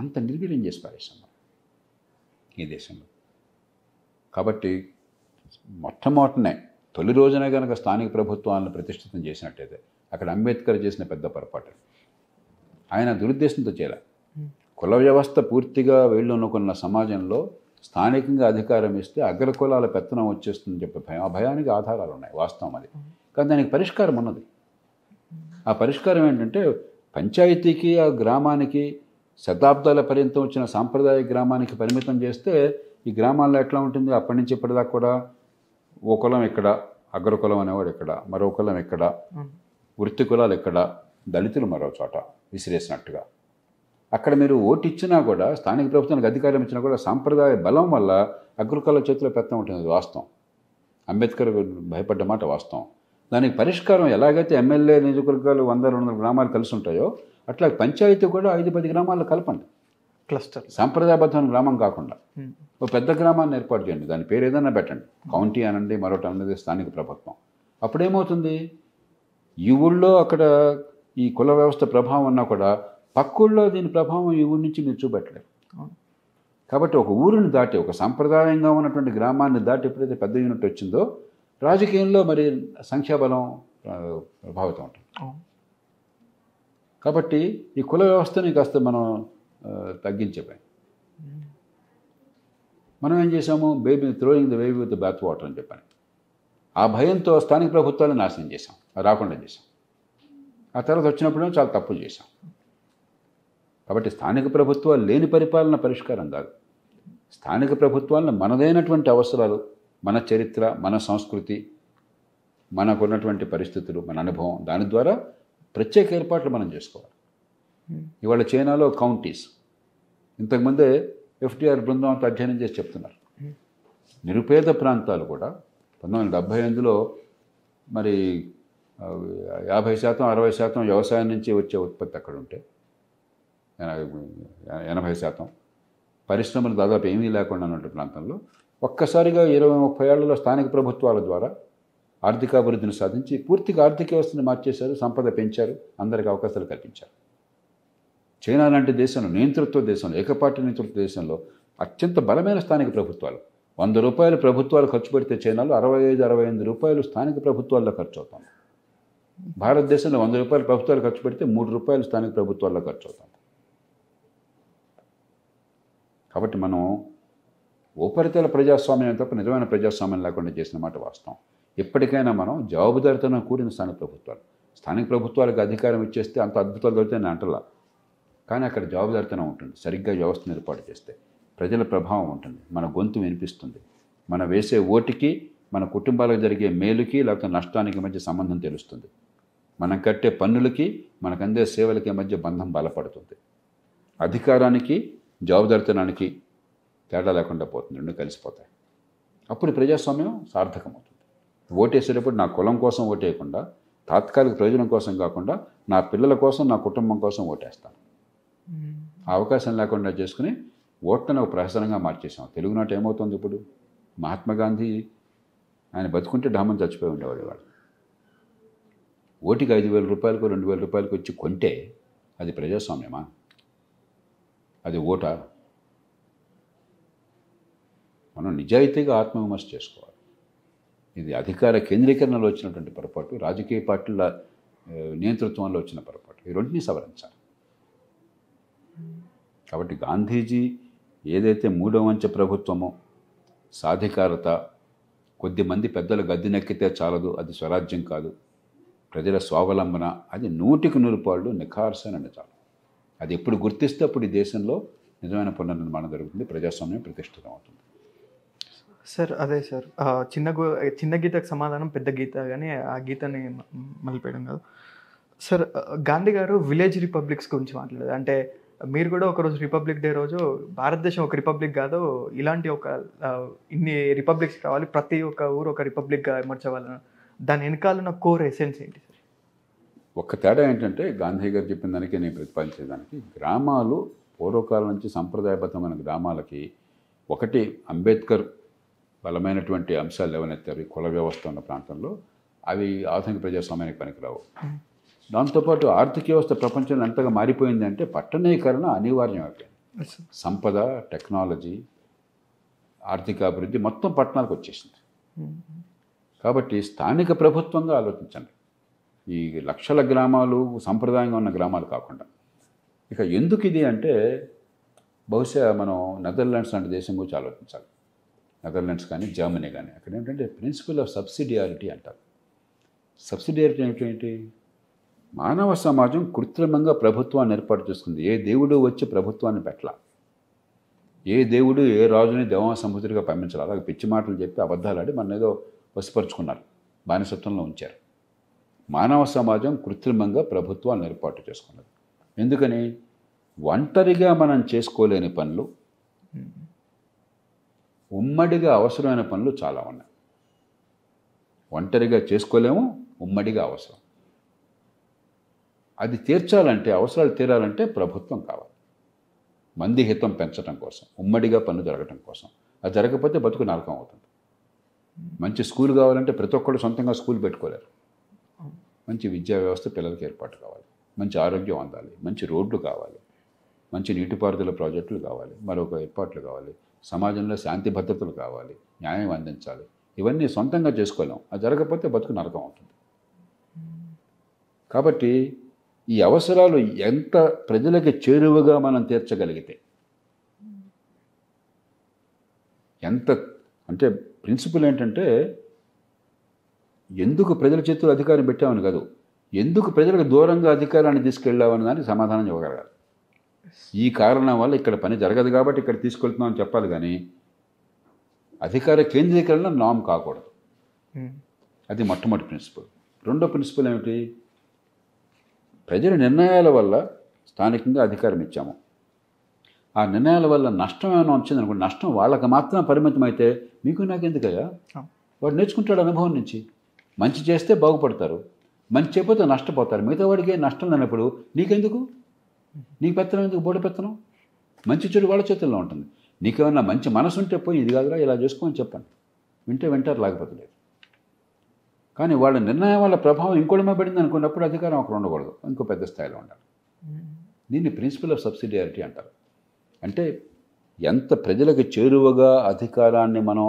అంత నిర్వీర్యం చేసి పారేసాం ఈ దేశంలో. కాబట్టి మొట్టమొదటనే తొలి రోజునే కనుక స్థానిక ప్రభుత్వాలను ప్రతిష్ఠితం చేసినట్టయితే అక్కడ అంబేద్కర్ చేసిన పెద్ద పొరపాటు. ఆయన దురుద్దేశంతో చేయాలి. కుల వ్యవస్థ పూర్తిగా వేళ్ళొనుకున్న సమాజంలో స్థానికంగా అధికారం ఇస్తే అగ్రకులాల పెత్తనం వచ్చేస్తుందని చెప్పే భయం, ఆ భయానికి ఆధారాలు ఉన్నాయి, వాస్తవం అది. కానీ దానికి పరిష్కారం ఉన్నది. ఆ పరిష్కారం ఏంటంటే పంచాయతీకి ఆ గ్రామానికి శతాబ్దాల పర్యంతం వచ్చిన సాంప్రదాయ గ్రామానికి పరిమితం చేస్తే ఈ గ్రామాల్లో ఎట్లా ఉంటుంది, అప్పటి నుంచి ఇప్పటిదాకా కూడా ఓ కులం ఎక్కడ, అగ్రకులం అనేవాడు ఎక్కడ, మరో కులం ఎక్కడ, వృత్తి కులాలు ఎక్కడ, దళితులు మరో చోట విసిరేసినట్టుగా. అక్కడ మీరు ఓటు ఇచ్చినా కూడా, స్థానిక ప్రభుత్వానికి అధికారం ఇచ్చినా కూడా సాంప్రదాయ బలం వల్ల అగ్రకుల చేతిలో పెత్తనం ఉంటుంది, వాస్తవం. అంబేద్కర్ భయపడ్డ మాట వాస్తవం. దానికి పరిష్కారం ఎలాగైతే ఎమ్మెల్యే నియోజకవర్గాలు 100-200 గ్రామాలు కలిసి ఉంటాయో అట్లా పంచాయతీ కూడా 5-10 గ్రామాల్లో కలపండి, క్లస్టర్, సాంప్రదాయబద్ధమైన గ్రామం కాకుండా ఒక పెద్ద గ్రామాన్ని ఏర్పాటు చేయండి, దాని పేరు ఏదైనా పెట్టండి, కౌంటీ అనండి, మరొకటి అనేది స్థానిక ప్రభుత్వం. అప్పుడేమవుతుంది, ఈ ఊళ్ళో అక్కడ ఈ కుల వ్యవస్థ ప్రభావం ఉన్నా కూడా పక్కూళ్ళో దీని ప్రభావం ఈ ఊరి నుంచి మీరు చూపెట్టలేరు. కాబట్టి ఒక ఊరిని దాటి, ఒక సాంప్రదాయంగా ఉన్నటువంటి గ్రామాన్ని దాటి ఎప్పుడైతే పెద్ద యూనిట్ వచ్చిందో రాజకీయంలో మరి సంఖ్యాబలం ప్రభావితం ఉంటుంది. కాబట్టి ఈ కుల వ్యవస్థని కాస్త మనం తగ్గించేపోయాం. మనం ఏం చేసాము, baby throwing the baby with the bath water అని చెప్పాను. ఆ భయంతో స్థానిక ప్రభుత్వాలను నాశనం చేశాం, రాకుండా చేశాం. ఆ తర్వాత వచ్చినప్పుడు చాలా తప్పులు చేశాం. కాబట్టి స్థానిక ప్రభుత్వాలు లేని పరిపాలన పరిష్కారం కాదు. స్థానిక ప్రభుత్వాలను మనదైనటువంటి అవసరాలు, మన చరిత్ర, మన సంస్కృతి, మనకున్నటువంటి పరిస్థితులు, మన అనుభవం, దాని ద్వారా ప్రత్యేక ఏర్పాట్లు మనం చేసుకోవాలి. ఇవాళ చైనాలో కౌంటీస్, ఇంతకుముందే FDR బృందం అంతా అధ్యయనం చేసి చెప్తున్నారు, నిరుపేద ప్రాంతాలు కూడా 1978లో మరి 50%, 60% వ్యవసాయం నుంచి వచ్చే ఉత్పత్తి అక్కడ ఉంటే 80%, పరిశ్రమలు దాదాపు ఏమీ లేకుండా ఉన్న ప్రాంతంలో ఒక్కసారిగా 20-30 ఏళ్లలో స్థానిక ప్రభుత్వాల ద్వారా ఆర్థికాభివృద్ధిని సాధించి పూర్తిగా ఆర్థిక వ్యవస్థను మార్చేశారు, సంపద పెంచారు, అందరికీ అవకాశాలు కల్పించారు. చైనా లాంటి దేశంలో, నియంతృత్వ దేశంలో, ఏకపార్టీ నియంతృత్వ దేశంలో అత్యంత బలమైన స్థానిక ప్రభుత్వాలు, రూపాయలు ప్రభుత్వాలు ఖర్చు పెడితే చైనాలో 65-68 రూపాయలు స్థానిక ప్రభుత్వాల్లో ఖర్చు అవుతుంది. భారతదేశంలో 100 రూపాయలు ప్రభుత్వాలు ఖర్చు పెడితే 3 రూపాయలు స్థానిక ప్రభుత్వాల్లో ఖర్చు అవుతుంది. కాబట్టి మనం ఉపరితల ప్రజాస్వామ్యం తప్ప నిజమైన ప్రజాస్వామ్యం లేకుండా చేసిన మాట వాస్తవం. ఎప్పటికైనా మనం జవాబుదారితనం కూడిన స్థానిక ప్రభుత్వాలకు అధికారం ఇచ్చేస్తే అంత అద్భుతాలు దొరికితే నేను అంటలా. కానీ అక్కడ జవాబుదారితనం ఉంటుంది. సరిగ్గా వ్యవస్థను ఏర్పాటు చేస్తే ప్రజల ప్రభావం ఉంటుంది, మన గొంతు వినిపిస్తుంది, మన వేసే ఓటుకి మన కుటుంబాలకు జరిగే మేలుకి లేకపోతే నష్టానికి మధ్య సంబంధం తెలుస్తుంది, మనం కట్టే పన్నులకి మనకు అందే సేవలకి మధ్య బంధం బలపడుతుంది. అధికారానికి జవాబుదారితనానికి తేడా లేకుండా పోతుంది, రెండు కలిసిపోతాయి. అప్పుడు ప్రజాస్వామ్యం సార్థకమవుతుంది. ఓటేసేటప్పుడు నా కులం కోసం ఓటేయకుండా, తాత్కాలిక ప్రయోజనం కోసం కాకుండా నా పిల్లల కోసం, నా కుటుంబం కోసం ఓటేస్తాను. ఆ అవకాశం లేకుండా చేసుకుని ఓట్లను ఒక ప్రహసనంగా మార్చేసాం. తెలుగునాట ఏమవుతుంది ఇప్పుడు? మహాత్మా గాంధీ ఆయన బతుకుంటే డామని చచ్చిపోయి ఉండేవాడు. వాడు ఓటికి 5,000 రూపాయలకు 2,000 రూపాయలకు వచ్చి కొంటే అది ప్రజాస్వామ్యమా? అది ఓటా? మనం నిజాయితీగా ఆత్మవిమర్శ చేసుకోవాలి. ఇది అధికార కేంద్రీకరణలో వచ్చినటువంటి పొరపాటు, రాజకీయ పార్టీల నియంతృత్వంలో వచ్చిన పొరపాటు. ఈ రెంటిని సవరించాలి. కాబట్టి గాంధీజీ ఏదైతే మూడవ అంచె ప్రభుత్వమో, సాధికారత, కొద్దిమంది పెద్దలు గద్దెనెక్కితే చాలదు, అది స్వరాజ్యం కాదు, ప్రజల స్వావలంబన, అది 100% నిఖార్సైన నిజాలు. అది ఎప్పుడు గుర్తిస్తే అప్పుడు ఈ దేశంలో నిజమైన పునర్నిర్మాణం జరుగుతుంది, ప్రజాస్వామ్యం ప్రతిష్ఠితం అవుతుంది. సార్ అదే సార్, చిన్న గీతకు సమాధానం పెద్ద గీత, కానీ ఆ గీతని మలిపేయడం కాదు సార్. గాంధీ గారు విలేజ్ రిపబ్లిక్స్ గురించి మాట్లాడారు. అంటే మీరు కూడా ఒకరోజు రిపబ్లిక్ డే రోజు భారతదేశం ఒక రిపబ్లిక్ కాదు, ఇలాంటి ఇన్ని రిపబ్లిక్స్ కావాలి, ప్రతి ఒక్క ఊరు ఒక రిపబ్లిక్గా అమర్చవాలని, దాని వెనకాలన్న కోర్ ఎసెన్స్ ఏంటి సార్? ఒక్క తేడా ఏంటంటే గాంధీ గారు చెప్పిన దానికి నేను ప్రతిపాదించేదానికి, గ్రామాలు పూర్వకాలం నుంచి సంప్రదాయబద్ధమైన గ్రామాలకి ఒకటి అంబేద్కర్ బలమైనటువంటి అంశాలు లేవనెత్తారు. కుల వ్యవస్థ ఉన్న ప్రాంతంలో అవి ఆధునిక ప్రజాస్వామ్యానికి పనికిరావు. దాంతోపాటు ఆర్థిక వ్యవస్థ ప్రపంచంలో ఎంతగా మారిపోయింది అంటే పట్టణీకరణ అనివార్యం అయిపోయింది. సంపద, టెక్నాలజీ, ఆర్థిక అభివృద్ధి మొత్తం పట్టణాలకు వచ్చేసింది. కాబట్టి స్థానిక ప్రభుత్వంగా ఆలోచించండి. ఈ లక్షల గ్రామాలు సంప్రదాయంగా ఉన్న గ్రామాలు కాకుండా. ఇక ఎందుకు ఇది అంటే బహుశా మనం నెదర్లాండ్స్ లాంటి దేశం గురించి ఆలోచించాలి. నెదర్లాండ్స్ కానీ జర్మనీ కానీ అక్కడ ఏంటంటే ప్రిన్సిపల్ ఆఫ్ సబ్సిడియారిటీ అంటారు. సబ్సిడియారిటీ ఏమిటి? మానవ సమాజం కృత్రిమంగా ప్రభుత్వాన్ని ఏర్పాటు చేసుకుంది. ఏ దేవుడు వచ్చి ప్రభుత్వాన్ని పెట్టాల, ఏ దేవుడు ఏ రాజుని దేవా సంబుద్ధుడిగా పంపించాలి. అలాగే పిచ్చి మాటలు చెప్పి అబద్ధాలు ఆడి మన ఏదో వశపరుచుకున్నారు, బానిసత్వంలో ఉంచారు. మానవ సమాజం కృత్రిమంగా ప్రభుత్వాన్ని ఏర్పాటు చేసుకున్నది. ఎందుకని? ఒంటరిగా మనం చేసుకోలేని పనులు, ఉమ్మడిగా అవసరమైన పనులు చాలా ఉన్నాయి. ఒంటరిగా చేసుకోలేము, ఉమ్మడిగా అవసరం. అది తీర్చాలంటే, అవసరాలు తీరాలంటే ప్రభుత్వం కావాలి. మంది హితం పెంచడం కోసం, ఉమ్మడిగా పనులు జరగడం కోసం. అది జరగకపోతే బతుకు నరకం అవుతుంది. మంచి స్కూల్ కావాలంటే ప్రతి ఒక్కరు సొంతంగా స్కూల్ పెట్టుకోలేరు. మంచి విద్యా వ్యవస్థ పిల్లలకి ఏర్పాటు కావాలి, మంచి ఆరోగ్యం అందాలి, మంచి రోడ్లు కావాలి, మంచి నీటిపారుదల ప్రాజెక్టులు కావాలి, మరొక ఏర్పాట్లు కావాలి, సమాజంలో శాంతి భద్రతలు కావాలి, న్యాయం అందించాలి. ఇవన్నీ సొంతంగా చేసుకోలేం. అది జరగకపోతే బతుకు నరకం అవుతుంది. కాబట్టి ఈ అవసరాలు ఎంత ప్రజలకి చేరువగా మనం తీర్చగలిగితే, ఎంత అంటే ప్రిన్సిపల్ ఏంటంటే ఎందుకు ప్రజల చేతుల్లో అధికారం పెట్టామని కాదు, ఎందుకు ప్రజలకు దూరంగా అధికారాన్ని తీసుకెళ్ళామని దానికి సమాధానం ఇవ్వగలగాలి. ఈ కారణం వల్ల ఇక్కడ పని జరగదు కాబట్టి ఇక్కడ తీసుకెళ్తున్నామని చెప్పాలి, కానీ అధికార కేంద్రీకరణ నామ్ కాకూడదు. అది మొట్టమొదటి ప్రిన్సిపల్. రెండో ప్రిన్సిపల్ ఏమిటి? ప్రజల నిర్ణయాల వల్ల స్థానికంగా అధికారం ఇచ్చాము. ఆ నిర్ణయాల వల్ల నష్టం ఏమైనా వచ్చిందనుకోండి, నష్టం వాళ్ళకి మాత్రం పరిమితం అయితే మీకు నాకెందుకయ్యా? వాడు నేర్చుకుంటాడు అనుభవం నుంచి. మంచి చేస్తే బాగుపడతారు, మంచి చేయకపోతే నష్టపోతారు. మిగతా వాడికి నష్టం లేనప్పుడు నీకెందుకు? నీకు పెత్తనం ఎందుకు? బోడి పెత్తనం. మంచి చెడు వాళ్ళ చేతుల్లో ఉంటుంది. నీకేమన్నా మంచి మనసు ఉంటే పోయి ఇది కాదురా ఇలా చేసుకోమని చెప్పండి, వింటారు, లేకపోతే లేదు. కానీ వాళ్ళ నిర్ణయం వల్ల ప్రభావం ఇంకోటి మీద పడింది అనుకున్నప్పుడు అధికారం అక్కడ ఉండకూడదు, ఇంకో పెద్ద స్థాయిలో ఉండాలి. దీన్ని ప్రిన్సిపల్ ఆఫ్ సబ్సిడియారిటీ అంటారు. అంటే ఎంత ప్రజలకు చేరువగా అధికారాన్ని మనం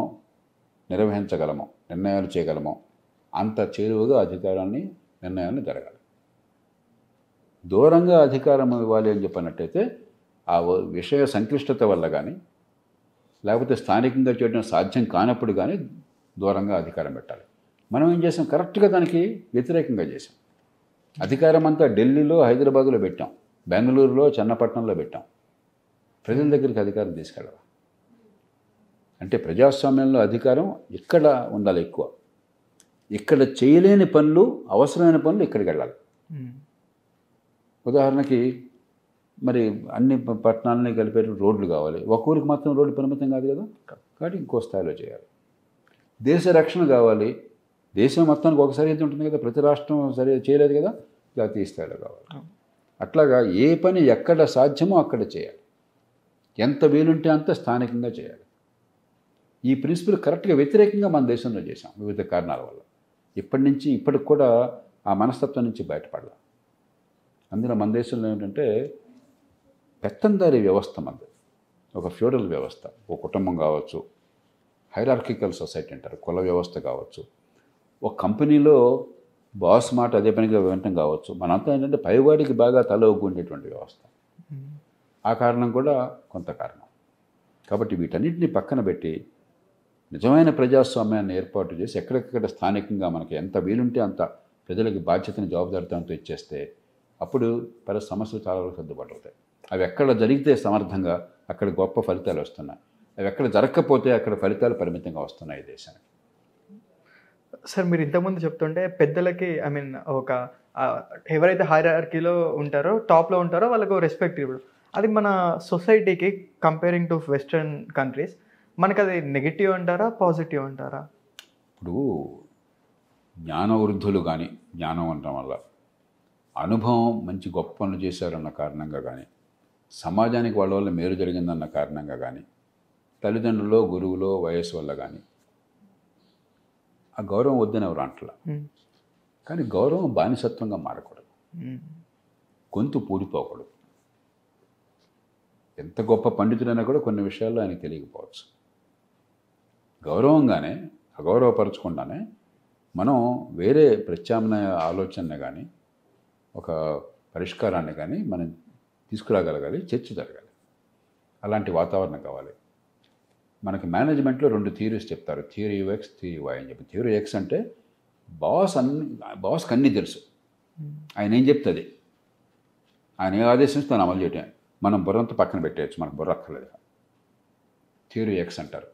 నిర్వహించగలమో, నిర్ణయాలు చేయగలమో అంత చేరువగా అధికారాన్ని, నిర్ణయాన్ని జరగాలి. దూరంగా అధికారం ఇవ్వాలి అని చెప్పినట్టయితే ఆ విషయ సంక్లిష్టత వల్ల కానీ, లేకపోతే స్థానికంగా చేయడం సాధ్యం కానప్పుడు కానీ దూరంగా అధికారం పెట్టాలి. మనం ఏం చేసాం, కరెక్ట్గా దానికి వ్యతిరేకంగా చేసాం. అధికారం అంతా ఢిల్లీలో, హైదరాబాద్లో పెట్టాం, బెంగళూరులో, చెన్నపట్నంలో పెట్టాం. ప్రజల దగ్గరికి అధికారం తీసుకెళ్ళాలి. అంటే ప్రజాస్వామ్యంలో అధికారం ఇక్కడ ఉండాలి ఎక్కువ. ఇక్కడ చేయలేని పనులు, అవసరమైన పనులు ఇక్కడికి వెళ్ళాలి. ఉదాహరణకి మరి అన్ని పట్టణాలని కలిపే రోడ్లు కావాలి. ఒక ఊరికి మాత్రం రోడ్డు పరిమితం కాదు కదా, కాబట్టి ఇంకో స్థాయిలో చేయాలి. దేశ రక్షణ కావాలి. దేశం మొత్తానికి ఒక సరిహద్దు ఉంటుంది కదా, ప్రతి రాష్ట్రం సరి చేయలేదు కదా, జాతీయ స్థాయిలో కావాలి. అట్లాగా ఏ పని ఎక్కడ సాధ్యమో అక్కడ చేయాలి. ఎంత వీలుంటే అంత స్థానికంగా చేయాలి. ఈ ప్రిన్సిపల్ కరెక్ట్గా వ్యతిరేకంగా మన దేశంలో చేశాం వివిధ కారణాల వల్ల. ఇప్పటి నుంచి ఇప్పటికి కూడా ఆ మనస్తత్వం నుంచి బయటపడాలి. అందులో మన దేశంలో ఏంటంటే పెత్తందారీ వ్యవస్థ మనది, ఒక ఫ్యూడల్ వ్యవస్థ. ఒక కుటుంబం కావచ్చు, హైరార్కికల్ సొసైటీ అంటారు, కుల వ్యవస్థ కావచ్చు, ఒక కంపెనీలో బాస్ మాట అదే పనిగా వినటం కావచ్చు. మనంతా ఏంటంటే పైవాడికి బాగా తల ఒగ్గుండేటువంటి వ్యవస్థ. ఆ కారణం కూడా కొంత కారణం. కాబట్టి వీటన్నిటిని పక్కన పెట్టి నిజమైన ప్రజాస్వామ్యాన్ని ఏర్పాటు చేసి ఎక్కడెక్కడ స్థానికంగా మనకి ఎంత వీలుంటే అంత ప్రజలకి బాధ్యతను, జవాబుదారితనంతో ఇచ్చేస్తే అప్పుడు సమస్యలు చాలా వరకు సర్దుబాటు అవుతాయి. అవి ఎక్కడ జరిగితే సమర్థంగా అక్కడ గొప్ప ఫలితాలు వస్తున్నాయి. అవి ఎక్కడ జరగకపోతే అక్కడ ఫలితాలు పరిమితంగా వస్తున్నాయి ఈ దేశానికి. సార్, మీరు ఇంతకుముందు చెప్తుంటే పెద్దలకి ఒక ఎవరైతే హైరార్కీలో ఉంటారో, టాప్లో ఉంటారో వాళ్ళకు రెస్పెక్ట్ ఇవ్వడం, అది మన సొసైటీకి కంపేరింగ్ టు వెస్ట్రన్ కంట్రీస్ మనకు అది నెగిటివ్ అంటారా, పాజిటివ్ అంటారా? ఇప్పుడు జ్ఞానవృద్ధులు కానీ, జ్ఞానం అనడం వల్ల అనుభవం మంచి గొప్ప పనులు చేశారన్న కారణంగా కానీ, సమాజానికి వాళ్ళ వల్ల మేలు జరిగిందన్న కారణంగా కానీ, తల్లిదండ్రులు, గురువులో వయస్సు వల్ల కానీ ఆ గౌరవం వద్దని ఎవరు అంటలా. కానీ గౌరవం బానిసత్వంగా మారకూడదు, గొంతు పూడిపోకూడదు. ఎంత గొప్ప పండితుడైనా కూడా కొన్ని విషయాల్లో ఆయనకు తెలియకపోవచ్చు. గౌరవంగానే అగౌరవపరచకుండానే మనం వేరే ప్రత్యామ్నాయ ఆలోచనని కానీ, ఒక పరిష్కారాన్ని కానీ మనం తీసుకురాగలగాలి, చర్చ జరగాలి. అలాంటి వాతావరణం కావాలి. మనకి మేనేజ్మెంట్లో 2 థియరీస్ చెప్తారు, థియరీ ఎక్స్, థియరీ వై అని చెప్పి. థియరీ ఎక్స్ అంటే బాస్కి అన్నీ తెలుసు, ఆయన ఏం చెప్తుంది, ఆయన ఏ ఆదేశిస్తే అమలు చేయటం, మనం బుర్రంతా పక్కన పెట్టేయచ్చు, మనకు బుర్ర అక్కర్లేదు. థియరీ ఎక్స్ అంటారు.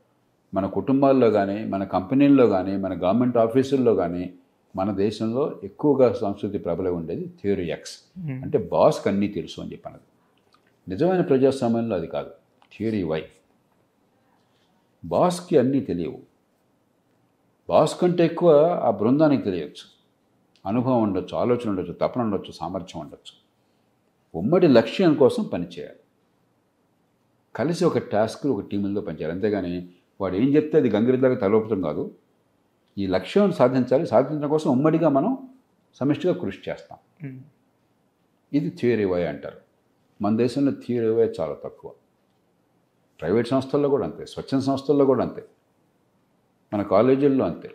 మన కుటుంబాల్లో కానీ, మన కంపెనీల్లో కానీ, మన గవర్నమెంట్ ఆఫీసుల్లో కానీ, మన దేశంలో ఎక్కువగా సంస్కృతి ప్రబలం ఉండేది థియరీ ఎక్స్. అంటే బాస్కి అన్నీ తెలుసు అని చెప్పన్నది. నిజమైన ప్రజాస్వామ్యంలో అది కాదు, థియరీ వై. బాస్కి అన్నీ తెలియవు. బాస్ కంటే ఎక్కువ ఆ బృందానికి తెలియచ్చు. అనుభవం ఉండొచ్చు, ఆలోచన ఉండొచ్చు, తపన ఉండొచ్చు, సామర్థ్యం ఉండొచ్చు. ఉమ్మడి లక్ష్యం కోసం పనిచేయాలి. కలిసి ఒక టాస్క్, ఒక టీముల్లో పనిచేయాలి. అంతేగాని వాడు ఏం చెప్తే అది గంగిరెద్దులాగా తలొప్పడం కాదు. ఈ లక్ష్యం సాధించాలి. సాధించడం కోసం ఉమ్మడిగా మనం సమిష్టిగా కృషి చేస్తాం. ఇది థియరీ వై అంటారు. మన దేశంలో థియరీ వై చాలా తక్కువ. ప్రైవేట్ సంస్థల్లో కూడా అంతే, స్వచ్ఛంద సంస్థల్లో కూడా అంతే, మన కాలేజీల్లో అంతే.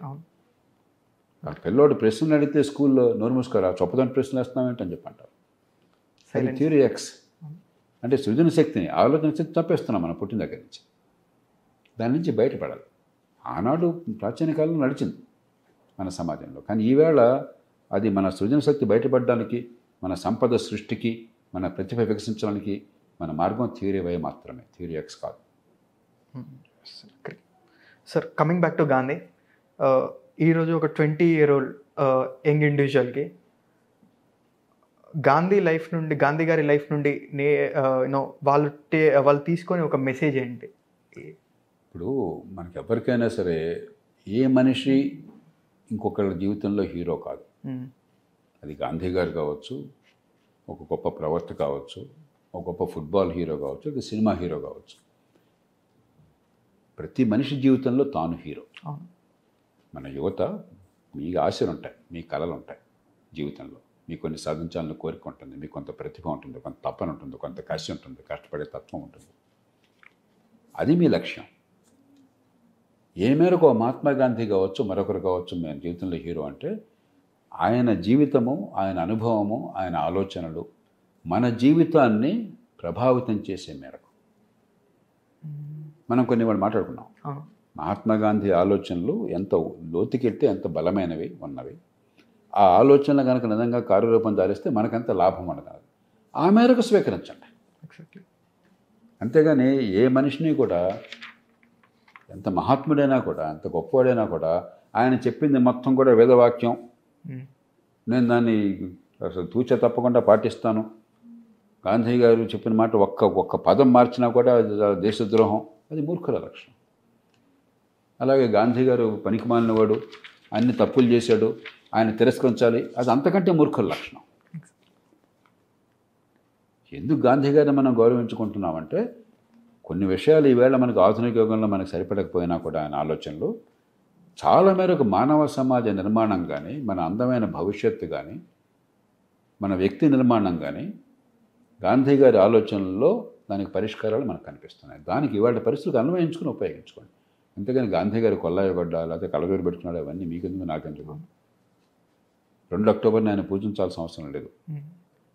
ఆ పిల్లోడు ప్రశ్నలు అడిగితే స్కూల్లో నోరు మూసుకోరా, చొప్పదాని ప్రశ్నలు వేస్తున్నామేంటని చెప్పంటారు. అది థియరీ ఎక్స్. అంటే సృజన శక్తిని, ఆలోచన శక్తి తప్పేస్తున్నాం మనం పుట్టిన దగ్గర నుంచి. దాని నుంచి బయటపడాలి. ఆనాడు ప్రాచీన కాలంలో నడిచింది మన సమాజంలో. కానీ ఈవేళ అది మన సృజన శక్తి బయటపడడానికి, మన సంపద సృష్టికి, మన ప్రతిభ వికసించడానికి మన మార్గం థియరీ వై మాత్రమే, థియరీ ఎక్స్ కాదు. Sir, coming back to Gandhi, ఈరోజు ఒక 20 year old యంగ్ ఇండివిజువల్కి గాంధీ గారి లైఫ్ నుండి వాళ్ళు తీసుకొని ఒక మెసేజ్ ఏంటి? ఇప్పుడు మనకి ఎవరికైనా సరే ఏ మనిషి ఇంకొకళ్ళ జీవితంలో హీరో కాదు. అది గాంధీ గారు కావచ్చు, ఒక గొప్ప ప్రవర్త కావచ్చు, ఒక గొప్ప ఫుట్బాల్ హీరో కావచ్చు, ఒక సినిమా హీరో కావచ్చు. ప్రతి మనిషి జీవితంలో తాను హీరో. మన యువత, మీ ఆశలు ఉంటాయి, మీ కళలు ఉంటాయి జీవితంలో. మీకు కొన్ని సాధించాలని కోరిక ఉంటుంది, మీకు కొంత ప్రతిభ ఉంటుంది, కొంత తపన ఉంటుంది, కొంత కసి ఉంటుంది, కష్టపడే తత్వం ఉంటుంది. అది మీ లక్ష్యం. ఏ మేరకు మహాత్మా గాంధీ కావచ్చు, మరొకరు కావచ్చు మేము జీవితంలో హీరో అంటే ఆయన జీవితము, ఆయన అనుభవము, ఆయన ఆలోచనలు మన జీవితాన్ని ప్రభావితం చేసే మేరకు. మనం కొన్ని వాళ్ళు మాట్లాడుకున్నాం. మహాత్మా గాంధీ ఆలోచనలు ఎంత లోతుకెళ్తే ఎంత బలమైనవి ఉన్నవి. ఆ ఆలోచనలు కనుక నిజంగా కార్యరూపం దారిస్తే మనకెంత లాభం అనగా ఆ మేరకు స్వీకరించండి. అంతేగాని ఏ మనిషిని కూడా ఎంత మహాత్ముడైనా కూడా ఎంత గొప్పవాడైనా కూడా ఆయన చెప్పింది మొత్తం కూడా వేదవాక్యం, నేను దాన్ని అసలు తూచ తప్పకుండా పాటిస్తాను, గాంధీ గారు చెప్పిన మాట ఒక్క పదం మార్చినా కూడా దేశద్రోహం, అది మూర్ఖుల లక్షణం. అలాగే గాంధీ గారు పనికిమాలినవాడు, అన్ని తప్పులు చేశాడు, ఆయన తిరస్కరించాలి, అది అంతకంటే మూర్ఖుల లక్షణం. ఎందుకు గాంధీ గారిని మనం గౌరవించుకుంటున్నామంటే కొన్ని విషయాలు ఈవేళ మనకు ఆధునిక యుగంలో మనకు సరిపడకపోయినా కూడా ఆయన ఆలోచనలు చాలా మేరకు మానవ సమాజ నిర్మాణం కానీ, మన అందమైన భవిష్యత్తు కానీ, మన వ్యక్తి నిర్మాణం కానీ గాంధీ గారి ఆలోచనల్లో దానికి పరిష్కారాలు మనకు కనిపిస్తున్నాయి. దానికి ఇవాళ పరిస్థితులకు అన్వయించుకుని ఉపయోగించుకోండి. అంతేగాని గాంధీ గారు కొల్లాయగొడ్డ లేకపోతే కలవేరు పెట్టుకున్నాడు అవన్నీ మీకెందుకు నాకెందుకు. 2 అక్టోబర్ని ఆయన పూజించాల్సిన అవసరం లేదు.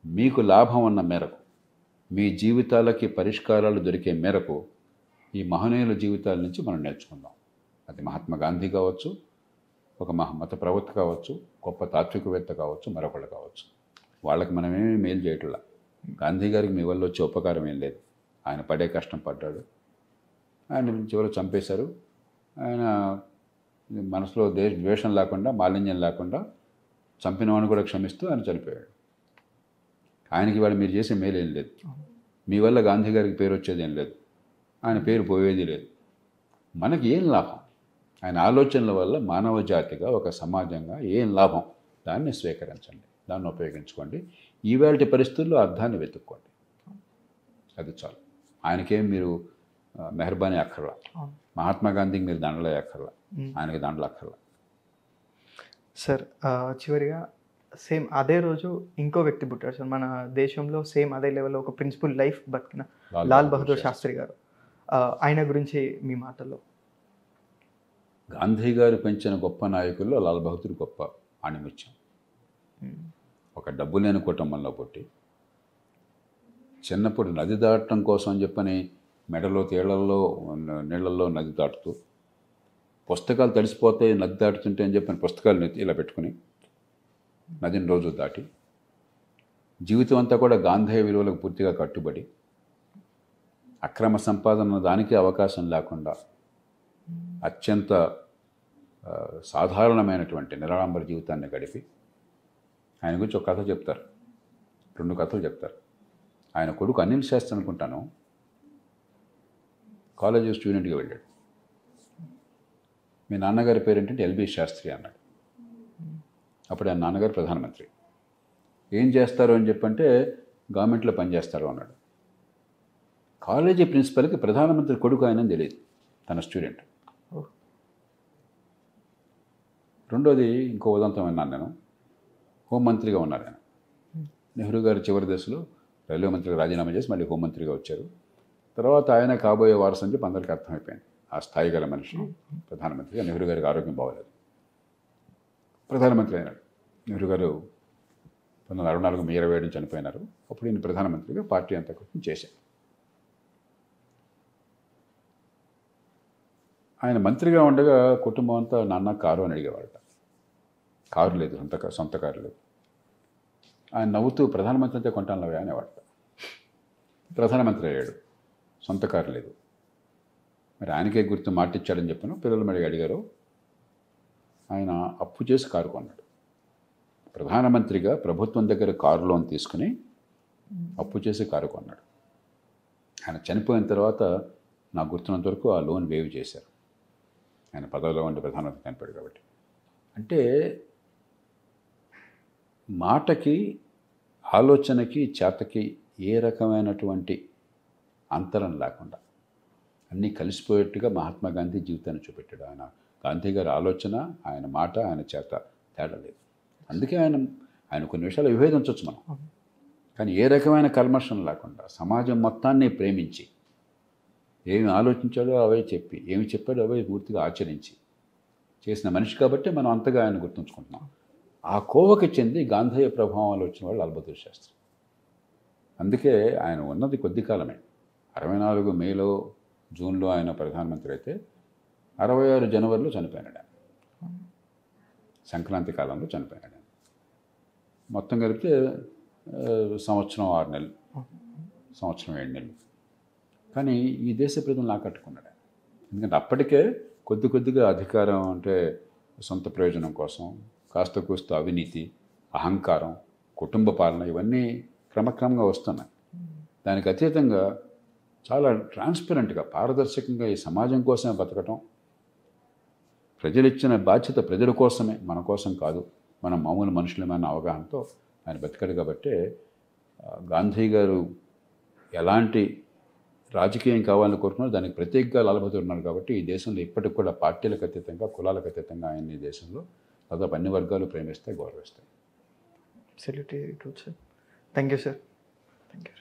మీకు లాభం ఉన్న మేరకు, మీ జీవితాలకి పరిష్కారాలు దొరికే మేరకు ఈ మహనీయుల జీవితాల నుంచి మనం నేర్చుకుందాం. అది మహాత్మా గాంధీ కావచ్చు, ఒక మత ప్రవక్త కావచ్చు, గొప్ప తాత్వికవేత్త కావచ్చు, మరొకళ్ళు కావచ్చు. వాళ్ళకి మనమేమీ మేలు చేయట్లా. గాంధీ గారికి మీ వల్ల వచ్చే ఉపకారం ఏం లేదు. ఆయన పడే కష్టం పడ్డాడు, ఆయన చివరికి చంపేశారు. ఆయన మనసులో ద్వేషం లేకుండా, మాలిన్యం లేకుండా చంపిన వాడిని కూడా క్షమిస్తూ ఆయన చనిపోయాడు. ఆయనకి ఇవాళ మీరు చేసే మేలు ఏం లేదు. మీ వల్ల గాంధీ గారికి పేరు వచ్చేది ఏం లేదు, ఆయన పేరు పోయేది లేదు. మనకి ఏం లాభం? ఆయన ఆలోచనల వల్ల మానవ జాతిగా, ఒక సమాజంగా ఏం లాభం? దాన్ని స్వీకరించండి, దాన్ని ఉపయోగించుకోండి. ఈవేళ పరిస్థితుల్లో అర్థాన్ని వెతుక్కోండి, అది చాలు. ఆయనకేం మీరు మెహర్బానీ అక్కర్లా, మహాత్మా గాంధీకి మీరు దండలే అక్కర్లా, ఆయనకి దండలు అక్కర్లా. సార్ చివరిగా సేమ్ అదే రోజు ఇంకో వ్యక్తి పుట్టారు సార్ మన దేశంలో, సేమ్ అదే లెవెల్లో ఒక ప్రిన్సిపల్ లైఫ్ బతికిన లాల్ బహదూర్ శాస్త్రి గారు. ఆయన గురించి మీ మాటల్లో. గాంధీ గారు పెంచిన గొప్ప నాయకుల్లో లాల్ బహదూర్ గొప్ప ఆణిముత్యం. ఒక డబ్బు లేని కుటుంబంలో పుట్టి చిన్నప్పుడు నది దాటడం కోసం అని చెప్పని మెడలో తేళ్లలో నీళ్లలో నది దాటుతూ, పుస్తకాలు తడిసిపోతే నది దాటుతుంటే అని చెప్పని పుస్తకాలు ఇలా పెట్టుకుని నదిని రోజు దాటి, జీవితం అంతా కూడా గాంధేయ విలువలకు పూర్తిగా కట్టుబడి, అక్రమ సంపాదన దానికే అవకాశం లేకుండా అత్యంత సాధారణమైనటువంటి నిరాడంబర జీవితాన్ని గడిపి, ఆయన గురించి ఒక కథ చెప్తారు, 2 కథలు చెప్తారు. ఆయన కొడుకు అనిల్ శాస్త్రి అనుకుంటాను, కాలేజ్ స్టూడెంట్గా వెళ్ళాడు. మీ నాన్నగారి పేరేంటంటే ఎల్బి శాస్త్రి అన్నాడు. అప్పుడు ఆయన నాన్నగారు ప్రధానమంత్రి. ఏం చేస్తారు అని చెప్పంటే గవర్నమెంట్లో పనిచేస్తారు అన్నాడు. కాలేజీ ప్రిన్సిపల్కి ప్రధానమంత్రి కొడుకు ఆయన తెలియదు, తన స్టూడెంట్. రెండోది ఇంకో ఉదంతం విన్నాను నేను, హోంమంత్రిగా ఉన్నారు ఆయన. నెహ్రూ గారు చివరి దశలో రైల్వే మంత్రిగా రాజీనామా చేసి మళ్ళీ హోంమంత్రిగా వచ్చారు. తర్వాత ఆయన కాబోయే వారసు అని చెప్పి అందరికీ అర్థమైపోయింది. ఆ స్థాయి గల మనిషి ప్రధానమంత్రిగా. నెహ్రూ గారికి ఆరోగ్యం బాగోలేదు, ప్రధానమంత్రి అయినాడు. నెహ్రూ గారు 1964 మే 27 చనిపోయినారు. అప్పుడు ఈయన ప్రధానమంత్రిగా పార్టీ అంతా కోసం చేశారు. ఆయన మంత్రిగా ఉండగా కుటుంబం అంతా నాన్న కారు అని అడిగేవాళ్ళట. కారు లేదు, సొంత కారు లేదు. ఆయన నవ్వుతూ ప్రధానమంత్రి అయితే కొంటానులవే అనేవాడట. ప్రధానమంత్రి అయ్యాడు, సొంత కారు లేదు. మరి ఆయనకే గుర్తు మాటిచ్చాడని చెప్పాను. పిల్లలు మరి అడిగారు. ఆయన అప్పు చేసి కారు కొన్నాడు. ప్రధానమంత్రిగా ప్రభుత్వం దగ్గర కారు లోన్ తీసుకుని అప్పు చేసి కారు కొన్నాడు. ఆయన చనిపోయిన తర్వాత నాకు గుర్తున్నంత వరకు ఆ లోన్ వేవ్ చేశారు. ఆయన పదవిలో ఉండి ప్రధానమంత్రి చనిపోయాడు కాబట్టి. అంటే మాటకి, ఆలోచనకి, చేతకి ఏ రకమైనటువంటి అంతరం లేకుండా అన్నీ కలిసిపోయేట్టుగా మహాత్మా గాంధీ జీవితాన్ని చూపెట్టాడు. ఆయన గాంధీ గారి ఆలోచన, ఆయన మాట, ఆయన చేత తేడా లేదు. అందుకే ఆయన కొన్ని విషయాలు విభేదించవచ్చు మనం, కానీ ఏ రకమైన కల్మషం లేకుండా సమాజం మొత్తాన్ని ప్రేమించి ఏమి ఆలోచించాడో అవే చెప్పి, ఏమి చెప్పాడో అవే పూర్తిగా ఆచరించి చేసిన మనిషి కాబట్టి మనం అంతగా ఆయన గుర్తుంచుకుంటున్నాం. ఆ కోవకి చెంది గాంధేయ ప్రభావంలో వచ్చిన వాళ్ళు లాల్ బహదూర్ శాస్త్రి. అందుకే ఆయన ఉన్నది కొద్ది కాలమే. 64 మేలో జూన్లో ఆయన ప్రధానమంత్రి అయితే 66 జనవరిలో చనిపోయినాడు ఆయన. సంక్రాంతి కాలంలో చనిపోయినాడు ఆయన. మొత్తం కలిపితే సంవత్సరం 6 నెలలు, సంవత్సరం 7 నెలలు. కానీ ఈ దేశ ప్రజలను ఆకట్టుకున్నాడు ఆయన. ఎందుకంటే అప్పటికే కొద్దిగా అధికారం అంటే సొంత ప్రయోజనం కోసం కాస్త కూస్త అవినీతి, అహంకారం, కుటుంబ పాలన ఇవన్నీ క్రమక్రమంగా వస్తున్నాయి. దానికి అతీతంగా చాలా ట్రాన్స్పరెంట్గా, పారదర్శకంగా ఈ సమాజం కోసమే బతకటం, ప్రజలు ఇచ్చిన బాధ్యత ప్రజల కోసమే, మన కోసం కాదు, మనం మామూలు మనుషులమైన అవగాహనతో ఆయన బతికాడు. కాబట్టి గాంధీ గారు ఎలాంటి రాజకీయం కావాలని కోరుకున్నారు, దానికి ప్రత్యేకంగా లాల్ బహదూర్ ఉన్నారు. కాబట్టి ఈ దేశంలో ఇప్పటికి కూడా పార్టీలకు అతీతంగా, కులాలకు అతీతంగా ఆయన ఈ దేశంలో దాదాపు అన్ని వర్గాలు ప్రేమిస్తాయి, గౌరవిస్తాయి. Absolutely true sir. Thank you sir. Thank you.